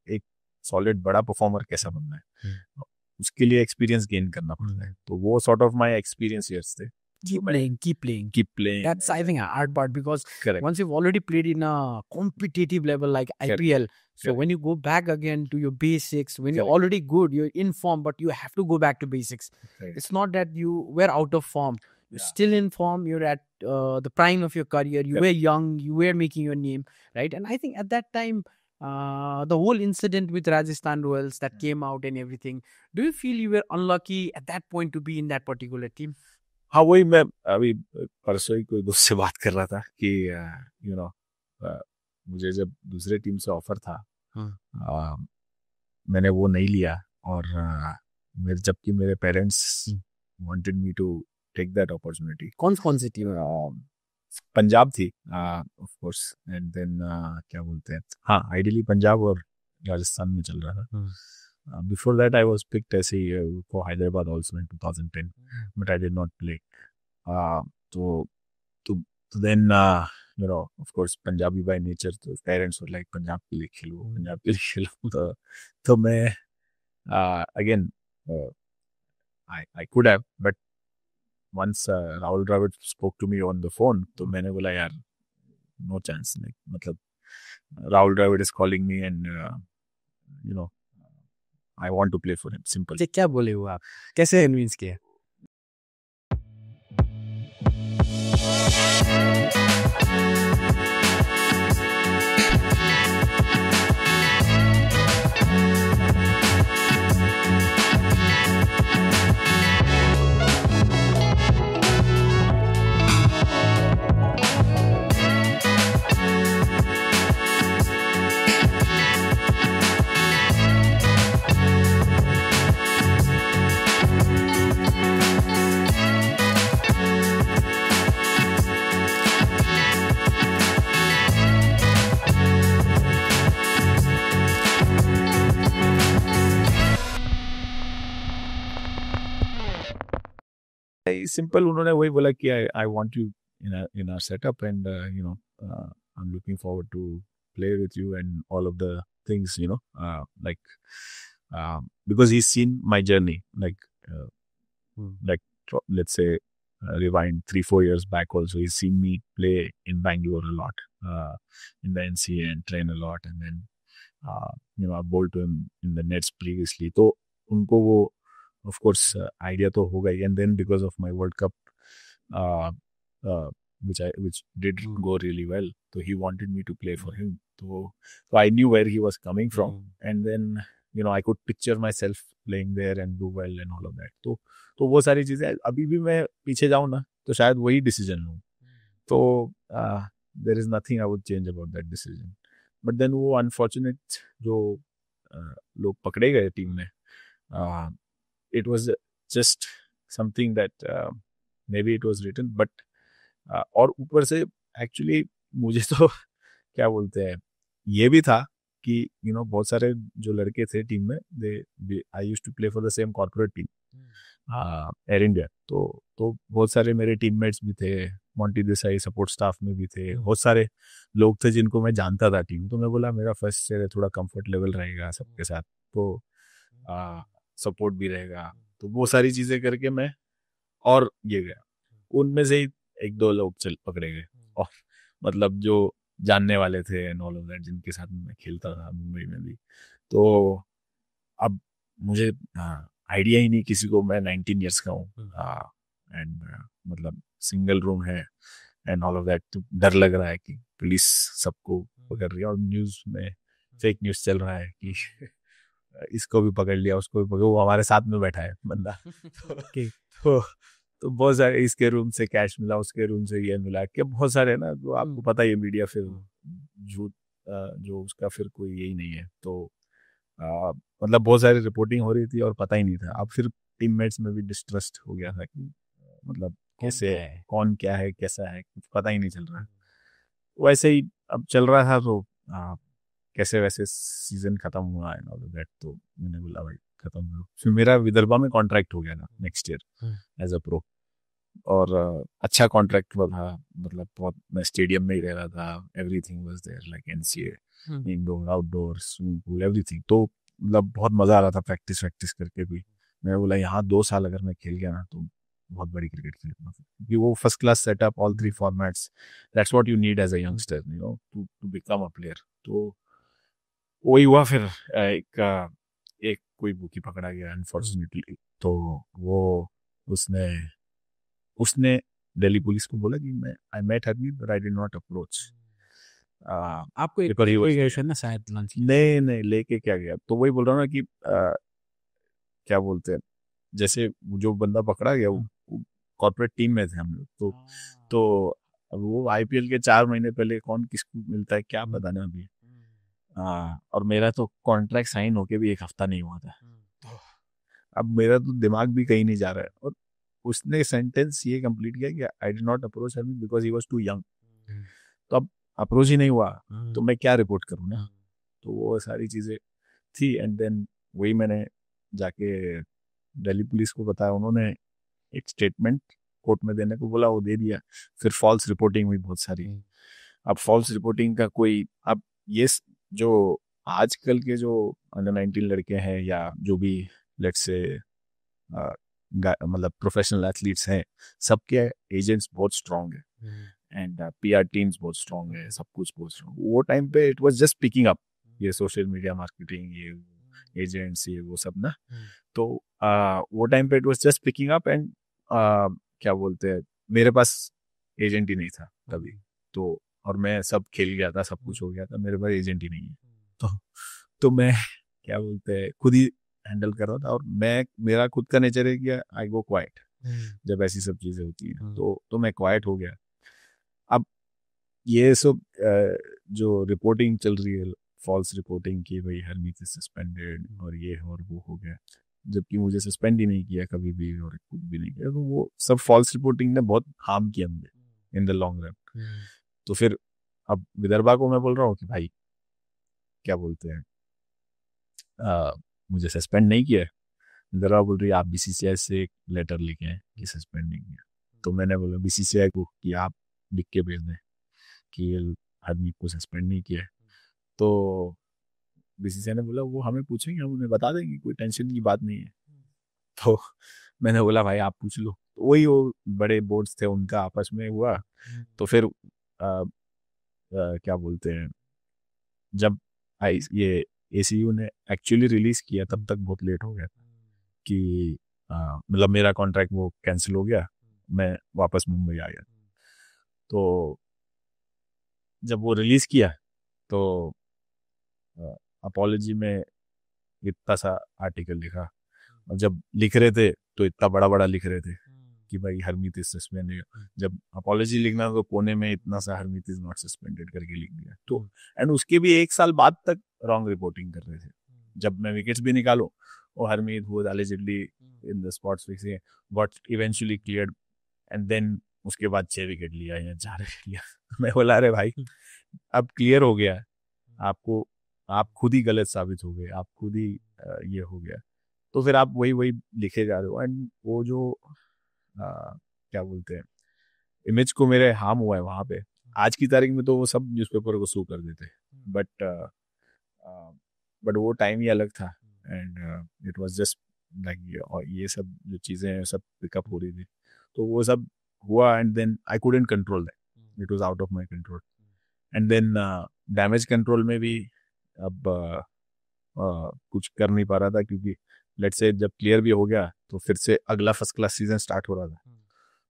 एक सॉलिड बड़ा परफॉर्मर कैसा बनना है, उसके लिए एक्सपीरियंस गेन करना पड़ता है. तो वो sort of my experience years थे. Keep playing. That's, I think, a hard part, because Correct. once you've already played in a competitive level like IPL, so Correct. when you go back again to your basics, when you're Correct. already good, you're in form, but you have to go back to basics. Right. It's not that you were out of form. You're still in form. You're at the prime of your career. You were young. You were making your name, right? And I think at that time, the whole incident with Rajasthan Royals that came out and everything, do you feel you were unlucky at that point to be in that particular team? हाँ, वही मैं अभी परसों ही कोई दोस्त से बात कर रहा था कि मुझे जब दूसरे टीम से ऑफर था, मैंने वो नहीं लिया. और जबकि मेरे parents wanted me to take that opportunity. कौन सी टीम? पंजाब थी ऑफ कोर्स. एंड देन क्या बोलते हैं, हाँ, आइडियली पंजाब और राजस्थान में चल रहा था. Before that, I was picked as for Hyderabad also in 2010, but I did not play. So then, of course, Punjabi by nature, so parents were like, Punjab के लिए खेलो, Punjab के लिए खेलो. तो मैं again, I could have, but once Rahul Dravid spoke to me on the phone, तो मैंने बोला यार, no chance. Like, मतलब Rahul Dravid is calling me and I want to play for him. Simple. क्या बोले हो आप, कैसे कन्विंस किया? Simple. उन्होंने वही बोला कि I want you in our setup, and I'm looking forward to play with you and all of the things, like because he's seen my journey, like let's say rewind 3-4 years back also, he's seen me play in Bangalore a lot, in the NCA, and train a lot, and then I bowled to him in the nets previously. तो उनको वो of course idea तो होगा ही, and then because of my World Cup, uh, uh, which did go really well, so he wanted me to play for him. So I knew where he was coming from, and then I could picture myself playing there and do well and all of that. तो वो सारी चीजें अभी भी मैं पीछे जाऊँ ना तो शायद वही डिसीजन लूँ. तो there is nothing I would change about that decision. But then वो अनफॉर्चुनेट जो लोग पकड़े गए टीम में, it was just something that may be it was written, but और ऊपर से एक्चुअली मुझे तो क्या बोलते हैं, ये भी था कि बहुत सारे जो लड़के थे टीम में, they I used to play for the same corporate team, Air India. तो बहुत सारे मेरे टीममेट्स भी थे, मोंटी देसाई सपोर्ट स्टाफ में भी थे, बहुत सारे लोग थे जिनको मैं जानता था टीम. तो मैं बोला मेरा फर्स्ट ईयर है, थोड़ा कंफर्ट लेवल रहेगा सबके साथ, तो सपोर्ट भी रहेगा. तो वो सारी चीजें करके मैं और ये गया. उनमें से ही 1-2 लोग पकड़े गए, और मतलब जो जानने वाले थे एंड ऑल ऑफ दैट, जिनके साथ मैं खेलता था मुंबई में भी. तो अब मुझे आइडिया ही नहीं किसी को, मैं 19 ईयर्स का हूँ, एंड मतलब सिंगल रूम है एंड ऑल ऑफ दैट. तो डर लग रहा है कि पुलिस सबको पकड़ रही है, और न्यूज में फेक न्यूज चल रहा है कि इसको भी पकड़ लिया, उसको भी पकड़, वो हमारे साथ में बैठा है बंदा. तो बहुत सारे, इसके रूम से कैश मिला, उसके रूम से ये मिला, कि बहुत सारे ना, तो आपको पता ही है मीडिया फिर झूठ जो उसका फिर कोई यही नहीं है. तो मतलब बहुत सारी रिपोर्टिंग हो रही थी और पता ही नहीं था. अब फिर टीममेट्स में भी डिस्ट्रस्ट हो गया था कि मतलब कैसे है, कौन क्या है, कैसा है, कुछ पता ही नहीं चल रहा है. वैसे ही अब चल रहा था. तो कैसे वैसे सीजन खत्म हुआ एंड ऑल दैट. तो मैंने बोला भाई खत्म हो. फिर मेरा विदर्भा में कॉन्ट्रैक्ट हो गया था next year as a pro, और अच्छा कॉन्ट्रैक्ट था. मतलब बहुत, मैं स्टेडियम में ही रह रहा था, everything was there, like NCA, indoor outdoor swimming pool everything. तो मतलब बहुत मजा आ रहा था प्रैक्टिस करके भी. मैं बोला यहाँ 2 साल अगर मैं खेल गया ना तो बहुत बड़ी क्रिकेट खेल, क्योंकि वो first class setup, all 3 formats, that's what you need as a youngster, to become a player. तो वही हुआ. फिर एक कोई बुकी पकड़ा गया अनफॉर्चुनेटली. तो वो उसने दिल्ली पुलिस को बोला कि मैं I met Harmeet but I did not approach. आपको एक कोई गए थे ना शायद लंच? नहीं लेके क्या गया. तो वही बोल रहा हूँ ना कि क्या बोलते हैं, जैसे जो बंदा पकड़ा गया वो कॉर्पोरेट टीम में थे हम लोग. तो अब वो आईपीएल के 4 महीने पहले कौन किसको मिलता है क्या पता नहीं अभी. और मेरा तो कॉन्ट्रैक्ट साइन होके भी 1 हफ्ता नहीं हुआ था. तो अब मेरा तो दिमाग भी कहीं नहीं जा रहा है. और उसने सेंटेंस ये कंप्लीट किया कि I did not approach him because he was too young. तो अब अप्रोच ही नहीं हुआ तो मैं क्या रिपोर्ट करूँ ना. तो वो सारी चीजें थी. एंड देन वही मैंने जाके दिल्ली पुलिस को बताया. उन्होंने एक स्टेटमेंट कोर्ट में देने को बोला, वो दे दिया. फिर फॉल्स रिपोर्टिंग हुई बहुत सारी. अब फॉल्स रिपोर्टिंग का कोई, अब ये जो आजकल के जो अंडर 19 लड़के हैं या जो भी लेट्स से मतलब प्रोफेशनल एथलीट्स हैं, सबके एजेंट्स बहुत स्ट्रांग है एंड पीआर टीम्स बहुत स्ट्रांग है, सब कुछ बहुत स्ट्रांग. वो टाइम पे it was just picking up, ये सोशल मीडिया मार्केटिंग, ये एजेंट्स, ये वो सब ना. तो वो टाइम पे it was just picking up. And क्या बोलते हैं, मेरे पास एजेंट ही नहीं था कभी. तो और मैं सब खेल गया था, सब कुछ हो गया था, मेरे पास एजेंट ही नहीं है. तो मैं क्या बोलते हैं खुद ही हैंडल कर रहा था. और मेरा खुद का नेचर है कि आई गो क्वाइट जब ऐसी सब चीजें होती हैं. तो मैं क्वाइट हो गया. अब ये सब जो रिपोर्टिंग चल रही है, फॉल्स रिपोर्टिंग की, भाई हरमीत इज सस्पेंडेड और ये और वो हो गया, जबकि मुझे सस्पेंड ही नहीं किया कभी भी और कुछ भी नहीं किया. तो वो सब फॉल्स रिपोर्टिंग ने बहुत हार्म किया मुझे इन द लॉन्ग रन. तो फिर अब विदर्भा को मैं बोल रहा हूँ कि भाई क्या बोलते हैं, मुझे सस्पेंड नहीं किया. विदर्भा बोल रही है आप बीसीसीआई से एक लेटर लिखे हैं कि सस्पेंड नहीं किया. तो मैंने बोला बीसीसीआई को कि आप लिख के भेज दें कि हरमीत को सस्पेंड नहीं किया. तो बीसीसीआई ने बोला वो हमें पूछेंगे, हम उन्हें बता देंगे, कोई टेंशन की बात नहीं है. तो मैंने बोला भाई आप पूछ लो. वही वो बड़े बोर्ड्स थे उनका आपस में हुआ। तो फिर क्या बोलते हैं, जब ये ACU ने एक्चुअली रिलीज किया तब तक बहुत लेट हो गया कि मतलब मेरा कॉन्ट्रैक्ट वो कैंसिल हो गया, मैं वापस मुंबई आ गया। तो जब वो रिलीज किया तो अपॉलॉजी में इतना सा आर्टिकल लिखा, और जब लिख रहे थे तो इतना बड़ा बड़ा लिख रहे थे कि भाई हरमीत इज सस्पेंडेड। जब अपॉलॉजी लिखना तो कोने में इतना सा हरमीत इज नॉट सस्पेंडेड करके लिख दिया। तो एंड उसके भी 1 साल बाद तक रॉन्ग रिपोर्टिंग कर रहे थे। जब मैं विकेट्स भी निकालूं और हरमीत हुआ allegedly in the spots fixing but eventually cleared, and then उसके बाद 6 विकेट लिया या 4 विकेट लिया। मैं बोला अरे भाई अब क्लियर हो गया है, आपको आप खुद ही गलत साबित हो गए, आप खुद ही ये हो गया, तो फिर आप वही वही लिखे जा रहे हो। एंड वो जो क्या बोलते हैं इमेज को मेरे हार्म हुआ है वहाँ पे। आज की तारीख में तो वो सब न्यूज़पेपर को सू कर देते, बट बट वो टाइम ही अलग था। And it was just like, और ये सब जो चीज़ें हैं सब पिकअप हो रही थी, तो वो सब हुआ। And then I couldn't control that, it was out of my control. And then damage control में भी अब कुछ कर नहीं पा रहा था, क्योंकि लेट्स से जब क्लियर भी हो गया तो फिर से अगला फर्स्ट क्लास सीजन स्टार्ट हो रहा था,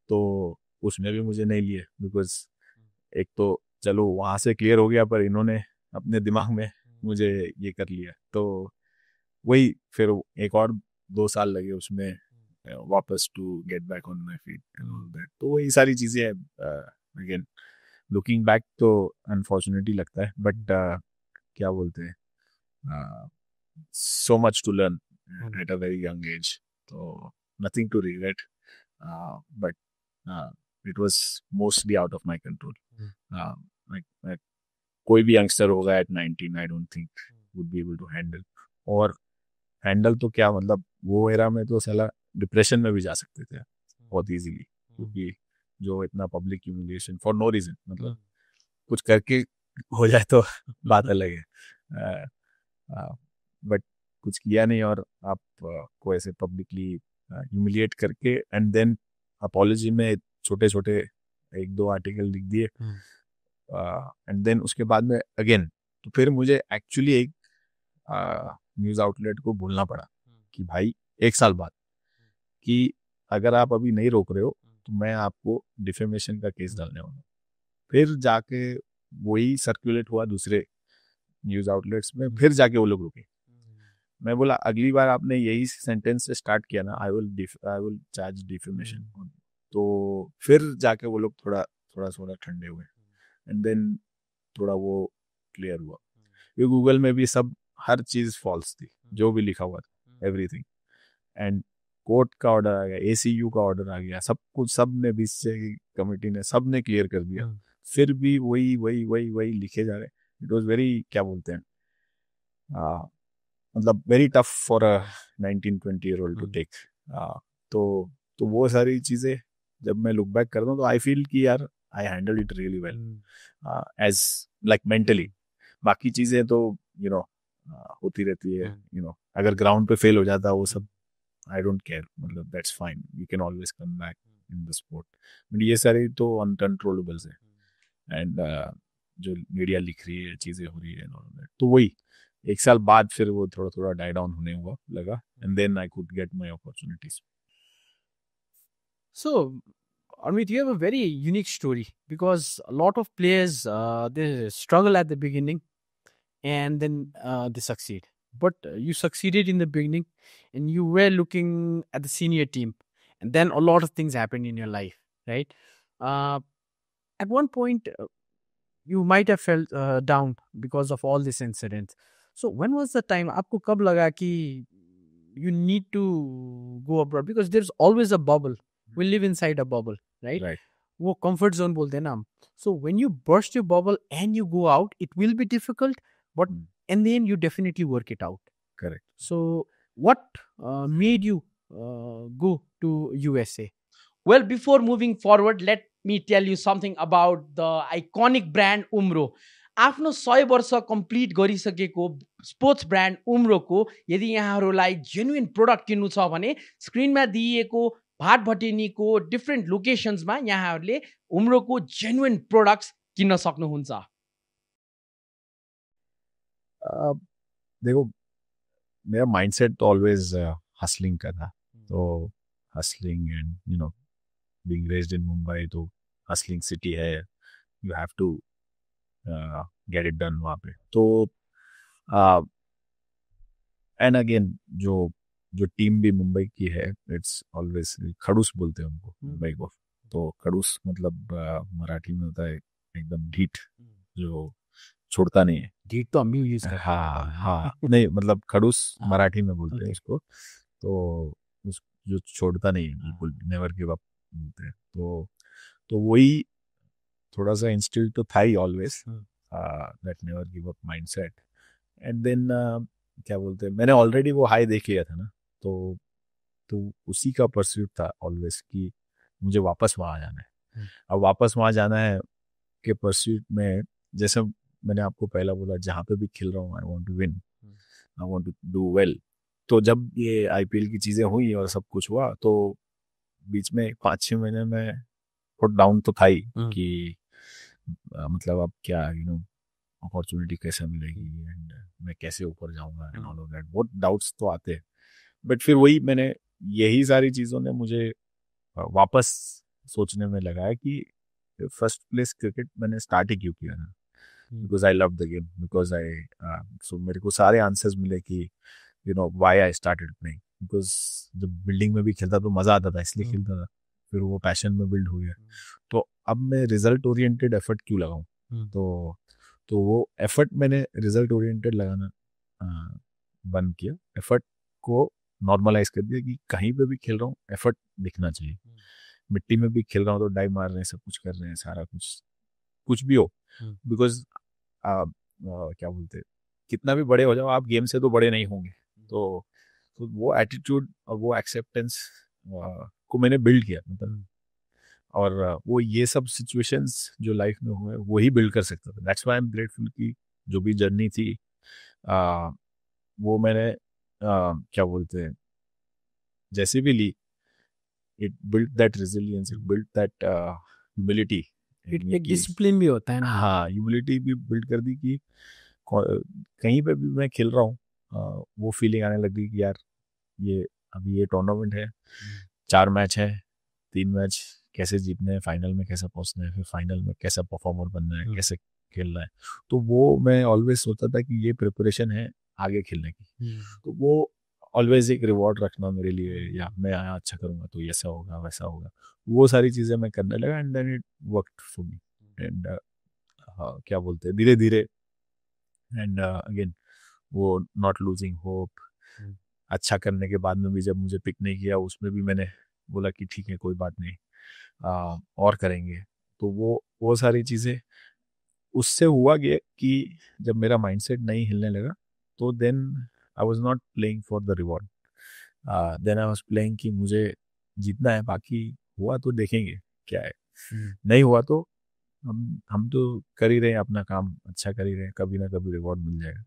तो उसमें भी मुझे नहीं लिए। बिकॉज एक तो चलो वहाँ से क्लियर हो गया, पर इन्होंने अपने दिमाग में मुझे ये कर लिया, तो वही फिर एक और 2 साल लगे उसमें वापस to get back on my feet and all that. तो वही सारी चीज़ें अगेन लुकिंग बैक तो अनफॉर्चुनेटली लगता है, बट क्या बोलते हैं so much to learn at a very young age, so nothing to regret, but it was mostly out of my control. Like कोई भी यंगस्टर होगा at 19 I don't think would be able to handle, और handle तो क्या मतलब वो era में तो साला डिप्रेशन में भी जा सकते थे बहुत इजीली, क्योंकि जो इतना public humiliation for no reason, मतलब कुछ करके हो जाए तो बात अलग है, बट कुछ किया नहीं और आप को ऐसे पब्लिकली ह्यूमिलिएट करके एंड देन अपॉलॉजी में छोटे छोटे 1-2 आर्टिकल लिख दिए, एंड देन उसके बाद में अगेन तो फिर मुझे एक्चुअली एक न्यूज़ आउटलेट को बोलना पड़ा कि भाई 1 साल बाद कि अगर आप अभी नहीं रोक रहे हो तो मैं आपको डिफेमेशन का केस डालने वाला हूँ। फिर जाके वही सर्कुलेट हुआ दूसरे न्यूज़ आउटलेट्स में, फिर जाके वो लोग रुके। मैं बोला अगली बार आपने यही सेंटेंस से स्टार्ट किया ना, आई विल चार्ज डिफेमेशन, तो फिर जाके वो लोग थोड़ा ठंडे हुए, एंड देन थोड़ा वो क्लियर हुआ। ये गूगल में भी सब हर चीज़ फॉल्स थी, जो भी लिखा हुआ था एवरीथिंग, एंड कोर्ट का ऑर्डर आ गया, ACU का ऑर्डर आ गया, सब कुछ सब ने बीच से कमेटी ने सब ने क्लियर कर दिया, फिर भी वही वही वही वही लिखे जा रहे। इट वाज वेरी क्या बोलते हैं मतलब very tough for a 19-20 year old to take. तो वो सारी चीज़ें जब मैं लुक बैक करता हूँ तो आई फील कि यार I handle it really well as like mentally. बाकी चीज़ें तो यू नो होती रहती है, अगर ग्राउंड पे फेल हो जाता वो सब आई डोंट केयर, मतलब that's fine, we can always come back in the sport. But ये सारी तो अनकंट्रोलेबल्स है, एंड जो मीडिया लिख रही है, चीज़ें हो रही है, तो वही 1 साल बाद फिर वो थोड़ा थोड़ा डाई डाउन होने हुआ लगा, and then I could get my opportunities. So, Amit, you have a very unique story because a lot of players they struggle at the beginning and then they succeed. But you succeeded in the beginning and you were looking at the senior team, and then a lot of things happened in your life, right? At one point, you might have felt down because of all these incidents. So, when was the time? Aapko kab laga ki you need to go abroad? Because there's always a bubble. We live inside a bubble, right? वो comfort zone बोलते हैं ना हम. So when you burst your bubble and you go out, it will be difficult, but in the end you definitely work it out. Correct. So what made you go to USA? Well, before moving forward, let me tell you something about the iconic brand Umro. आफ्नो 100 वर्ष complete गरिसकेको sports brand उम्रोको यदि यहाँहरूलाई genuine product किन्नु छ भने स्क्रिनमा दिइएको भाटभटेनीको different लोकेसन्समा यहाँहरूले उम्रोको जेन्युन प्रोडक्ट्स किन्न सक्नुहुन्छ। देखो मेरा माइंडसेट तो ऑलवेज हसलिंग का था, तो hustling and being raised in Mumbai, तो हसलिंग सिटी है, you have to get it done वहाँ पे। तो एंड अगेन जो जो टीम भी मुंबई की है, इट्स ऑलवेज खड़ूस बोलते हैं उनको मुंबई को। तो खड़ूस मतलब मराठी में होता है एकदम ढीठ, जो छोड़ता नहीं है। ढीठ तो हम भी यूज करते हैं। हाँ हाँ नहीं मतलब खड़ूस मराठी में बोलते हैं उसको। तो जो छोड़ता नहीं है बिल्कुल, नेवर गिव अप बोलते हैं। तो वही थोड़ा सा इंस्टिल तो था ही always, that never give up mindset. And then क्या बोलते हैं, मैंने ऑलरेडी वो हाई देख लिया था ना, तो उसी का परस्यूट था ऑलवेज कि मुझे वापस वहाँ जाना है। अब वापस वहाँ जाना है के परस्यूट में, जैसे मैंने आपको पहला बोला, जहाँ पे भी खेल रहा हूँ I want to win, I want to do well. तो जब ये आईपीएल की चीज़ें हुई और सब कुछ हुआ, तो बीच में 5-6 महीने में फुट डाउन तो था ही कि मतलब अब क्या अपॉर्चुनिटी कैसे मिलेगी एंड मैं कैसे ऊपर जाऊंगा एंड ऑल ऑफ दैट, बहुत डाउट्स तो आते हैं। बट फिर वही मैंने, यही सारी चीज़ों ने मुझे वापस सोचने में लगाया कि फर्स्ट प्लेस क्रिकेट मैंने स्टार्ट ही क्यों किया था, because I love the game, because I so मेरे को सारे आंसर्स मिले कि why I started playing, because जब बिल्डिंग में भी खेलता तो मजा आता था इसलिए खेलता था, फिर वो पैशन में बिल्ड हो गया। तो अब मैं रिजल्ट ओरिएंटेड एफर्ट क्यों लगाऊं, तो वो एफर्ट मैंने रिजल्ट ओरिएंटेड लगाना बंद किया, एफर्ट को नॉर्मलाइज कर दिया कि कहीं पे भी खेल रहा हूँ एफर्ट दिखना चाहिए। मिट्टी में भी खेल रहा हूँ तो डाइव मार रहे हैं, सब कुछ कर रहे हैं, सारा कुछ भी हो, बिकॉज क्या बोलते हैं, कितना भी बड़े हो जाओ आप, गेम से तो बड़े नहीं होंगे। तो वो एटीट्यूड और वो एक्सेप्टेंस को मैंने बिल्ड किया मतलब, और वो ये सब सिचुएशंस जो लाइफ में हुए वही बिल्ड कर सकता था। That's why I am grateful कि जो भी जर्नी थी वो मैंने क्या बोलते हैं जैसे भी ली, it build that resilience, it build that humility. एक डिसिप्लिन भी होता है ना। हाँ, ह्यूमिलिटी भी बिल्ड कर दी कि कहीं पे भी मैं खेल रहा हूँ वो फीलिंग आने लगी कि यार ये अभी ये टूर्नामेंट है, 4 मैच है, 3 मैच कैसे जीतने हैं, फाइनल में कैसे पहुंचना है, फिर फाइनल में कैसा परफॉर्मर बनना है, कैसे खेलना है। तो वो मैं ऑलवेज सोचता था कि ये प्रिपरेशन है आगे खेलने की। तो वो ऑलवेज एक रिवॉर्ड रखना मेरे लिए, या मैं यहाँ अच्छा करूँगा तो ऐसा होगा वैसा होगा, वो सारी चीज़ें मैं करने लगा and then it worked for me. And क्या बोलते हैं, धीरे धीरे एंड अगेन वो नॉट लूजिंग होप, अच्छा करने के बाद में भी जब मुझे पिक नहीं किया उसमें भी मैंने बोला कि ठीक है कोई बात नहीं, और करेंगे। तो वो सारी चीज़ें उससे हुआ गया कि जब मेरा माइंडसेट नहीं हिलने लगा, तो then I was not playing for the reward, then I was playing कि मुझे जीतना है, बाकी हुआ तो देखेंगे क्या है, नहीं हुआ तो हम तो कर ही रहे हैं अपना काम, अच्छा कर ही रहे हैं, कभी ना कभी रिवॉर्ड मिल जाएगा।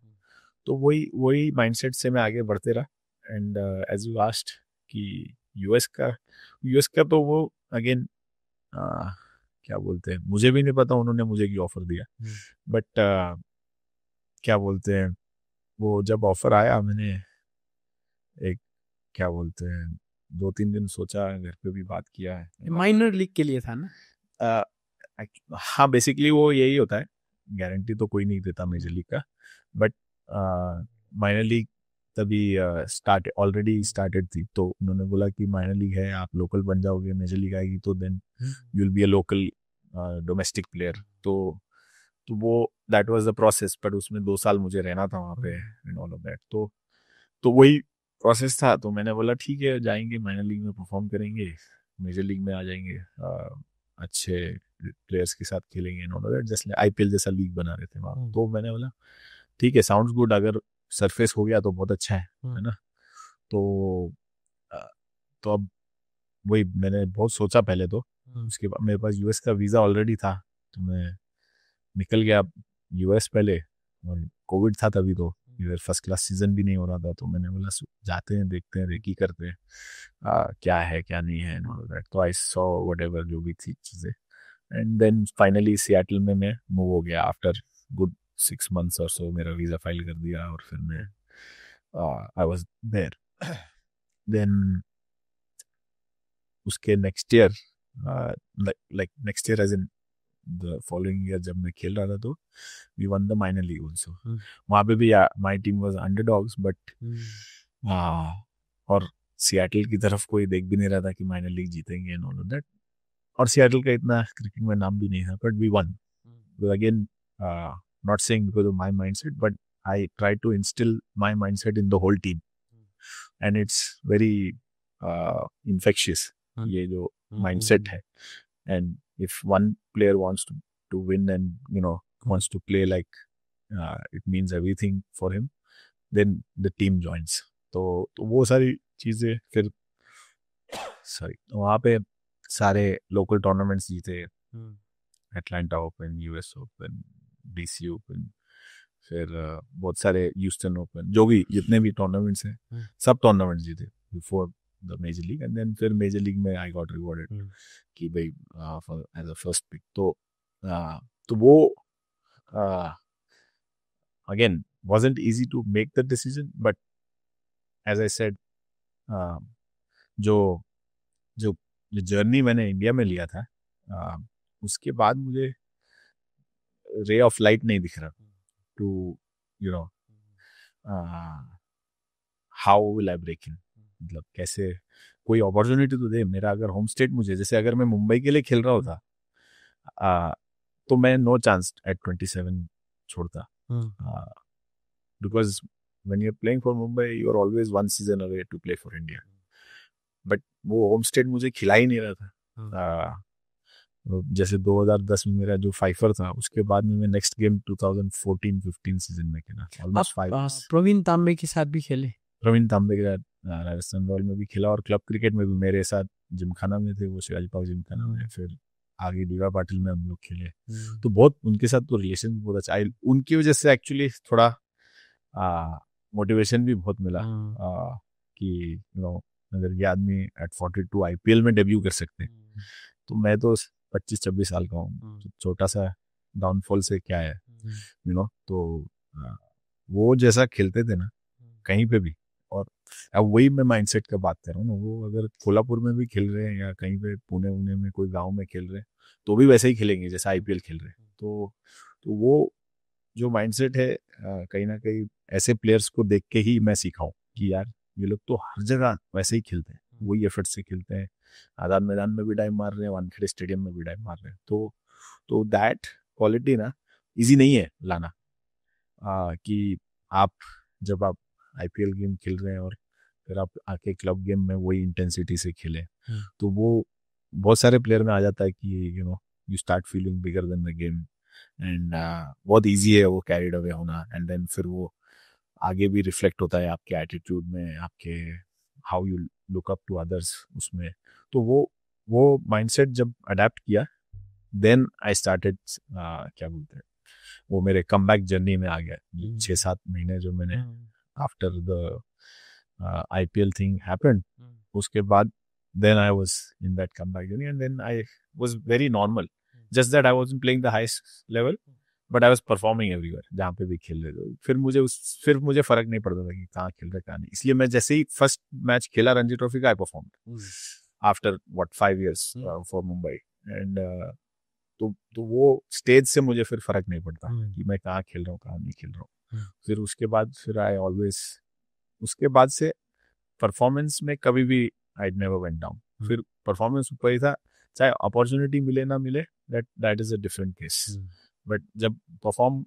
तो वही वही माइंडसेट से मैं आगे बढ़ते रहा। एंड एज यू आस्क्ड कि यूएस का तो वो अगेन क्या बोलते हैं, मुझे भी नहीं पता उन्होंने मुझे की ऑफर दिया, बट क्या बोलते हैं, वो जब ऑफर आया मैंने एक क्या बोलते हैं 2-3 दिन सोचा, घर पे भी बात किया है। माइनर लीग के लिए था ना? हाँ बेसिकली वो यही होता है, गारंटी तो कोई नहीं देता मेजर लीग का, बट माइनर लीग तभी ऑलरेडी स्टार्टेड थी। तो उन्होंने बोला कि माइनर लीग है, आप लोकल बन जाओगे, मेजर लीग आएगी तो then you will be a local domestic player. तो वो that was the process, but उसमें 2 साल मुझे रहना था वहाँ पे एंड ऑल ऑफ दैट। तो वही प्रोसेस था। तो मैंने बोला ठीक है जाएंगे, माइनर लीग में परफॉर्म करेंगे, मेजर लीग में आ जाएंगे, अच्छे प्लेयर्स के साथ खेलेंगे एंड ऑल ऑफ दैट, जैसे आईपीएल जैसा लीग बना रहे थे वहाँ। तो मैंने बोला ठीक है, साउंड्स गुड, अगर सरफेस हो गया तो बहुत अच्छा है ना। तो तो अब वही मैंने बहुत सोचा पहले तो, उसके बाद मेरे पास यूएस का वीज़ा ऑलरेडी था, तो मैं निकल गया यूएस पहले, और कोविड था तभी, तो इधर फर्स्ट क्लास सीजन भी नहीं हो रहा था, तो मैंने बोला जाते हैं, देखते हैं, रेकी करते हैं क्या है क्या नहीं है, तो आई सॉ व्हाटएवर जो भी थी चीज़ें, एंड देन फाइनली सियाटल में मैं मूव हो गया आफ्टर गुड 6 months और सो। मेरा वीज़ा फाइल कर दिया और फिर मैं आई वाज देयर। देन उसके next year, like next year as in the following year, जब मैं खेल रहा था तो we won the minor league also. वहाँ पे भी my team was underdogs, but और सियाटल की तरफ कोई देख भी नहीं रहा था कि माइनर लीग जीतेंगे एंड ऑल ऑफ दैट, और सियाटल का इतना क्रिकेट में नाम भी नहीं था, but we one again. Not saying because of my mindset, but I try to instill my mindset in the whole team, and it's very infectious ये जो माइंडसेट है। And if one player wants to win and wants to play like it means everything for him, then the team joins. तो वो सारी चीज़ें फिर sorry वहाँ पे सारे लोकल टूर्नामेंट्स जीते, Atlanta open, US open, DC open, फिर बहुत सारे ह्यूस्टन ओपन, जो भी जितने भी टूर्नामेंट्स हैं सब टूर्नामेंट्स जीते before the major league. And then फिर मेजर लीग में आई गॉट रिवॉर्डेड कि भाई एज अ फर्स्ट पिक। तो वो again wasn't easy to make the decision, but as I said, जो जो जर्नी मैंने इंडिया में लिया था, उसके बाद मुझे रे ऑफ लाइट नहीं दिख रहा टू how will I break in, मतलब कैसे कोई अपॉर्चुनिटी तो दे। मेरा अगर होम स्टेट, मुझे जैसे अगर मैं मुंबई के लिए खेल रहा होता तो मैं नो चांस एट 27 छोड़ता, because when you're playing for Mumbai, you're always one season away to play for India. But वो होम स्टेट मुझे खिला ही नहीं रहा था। जैसे 2010 में मेरा जो फाइफर था, उसके बाद में मैं नेक्स्ट गेम 2014-15 सीजन में खेला, ऑलमोस्ट 5 years। प्रवीण तांबे के साथ भी खेले? प्रवीण तांबे के साथ राजस्थान रॉयल में भी खेला, और क्लब क्रिकेट में भी मेरे साथ जिमखाना में थे, वो शिवाजी पार्क जिमखाना में, फिर आगे डीवा पाटिल में हम लोग खेले। तो बहुत उनके साथ तो रिलेशन बहुत अच्छा, उनकी वजह से एक्चुअली थोड़ा मोटिवेशन भी बहुत मिला कि अगर ये आदमी एट 42 आईपीएल में डेब्यू कर सकते हैं, तो मैं तो 25-26 साल का हूँ, तो छोटा सा डाउनफॉल से क्या है, तो वो जैसा खेलते थे ना कहीं पे भी, और अब वही मैं माइंडसेट का बात कर रहा हूँ ना, वो अगर कोल्हापुर में भी खेल रहे हैं या कहीं पे पुणे उन्ने में कोई गांव में खेल रहे हैं, तो भी वैसे ही खेलेंगे जैसा आईपीएल खेल रहे हैं। तो वो जो माइंडसेट है, कहीं ना कहीं ऐसे प्लेयर्स को देख के ही मैं सीखा हूँ कि यार ये लोग तो हर जगह वैसे ही खेलते हैं, वही एफर्ट से खेलते हैं, आजाद मैदान में भी डाइव मार रहे हैं, वानखेड़े स्टेडियम में भी डाइव मार रहे हैं। तो दैट क्वालिटी ना इजी नहीं है लाना, कि आप जब आप आईपीएल गेम खेल रहे हैं और फिर आप आके क्लब गेम में वही इंटेंसिटी से खेलें, तो वो बहुत सारे प्लेयर में आ जाता है कि you start feeling bigger than the game, and बहुत इजी है वो कैरिड अवे होना, एंड देन फिर वो आगे भी रिफ्लेक्ट होता है आपके एटीट्यूड में, आपके how you look up to others उसमें। तो वो माइंडसेट जब अडेप्ट किया, देन आई स्टार्टेड क्या बोलते हैं, वो मेरे कमबैक जर्नी में आ गया। 6-7 महीने जो मैंने after the IPL thing happened, उसके बाद then I was in that comeback journey, and then I was very normal, just that I wasn't playing the highest level, but I was performing everywhere जहाँ पे भी खेल रहे थे। फिर मुझे फर्क नहीं पड़ता था कि कहाँ खेल रहे कहाँ नहीं, इसलिए मैं जैसे ही फर्स्ट मैच खेला रणजी ट्रॉफी का, I perform after 5 years for Mumbai, and तो वो स्टेज से मुझे फिर फर्क नहीं पड़ता कि मैं कहाँ खेल रहा हूँ कहाँ नहीं खेल रहा हूँ। फिर उसके बाद उसके बाद से परफॉर्मेंस में कभी भी आई नेवर वेंट डाउन, फिर परफॉर्मेंस ऊपर ही था, चाहे अपॉर्चुनिटी मिले ना मिले, that is a different case. But जब परफॉर्म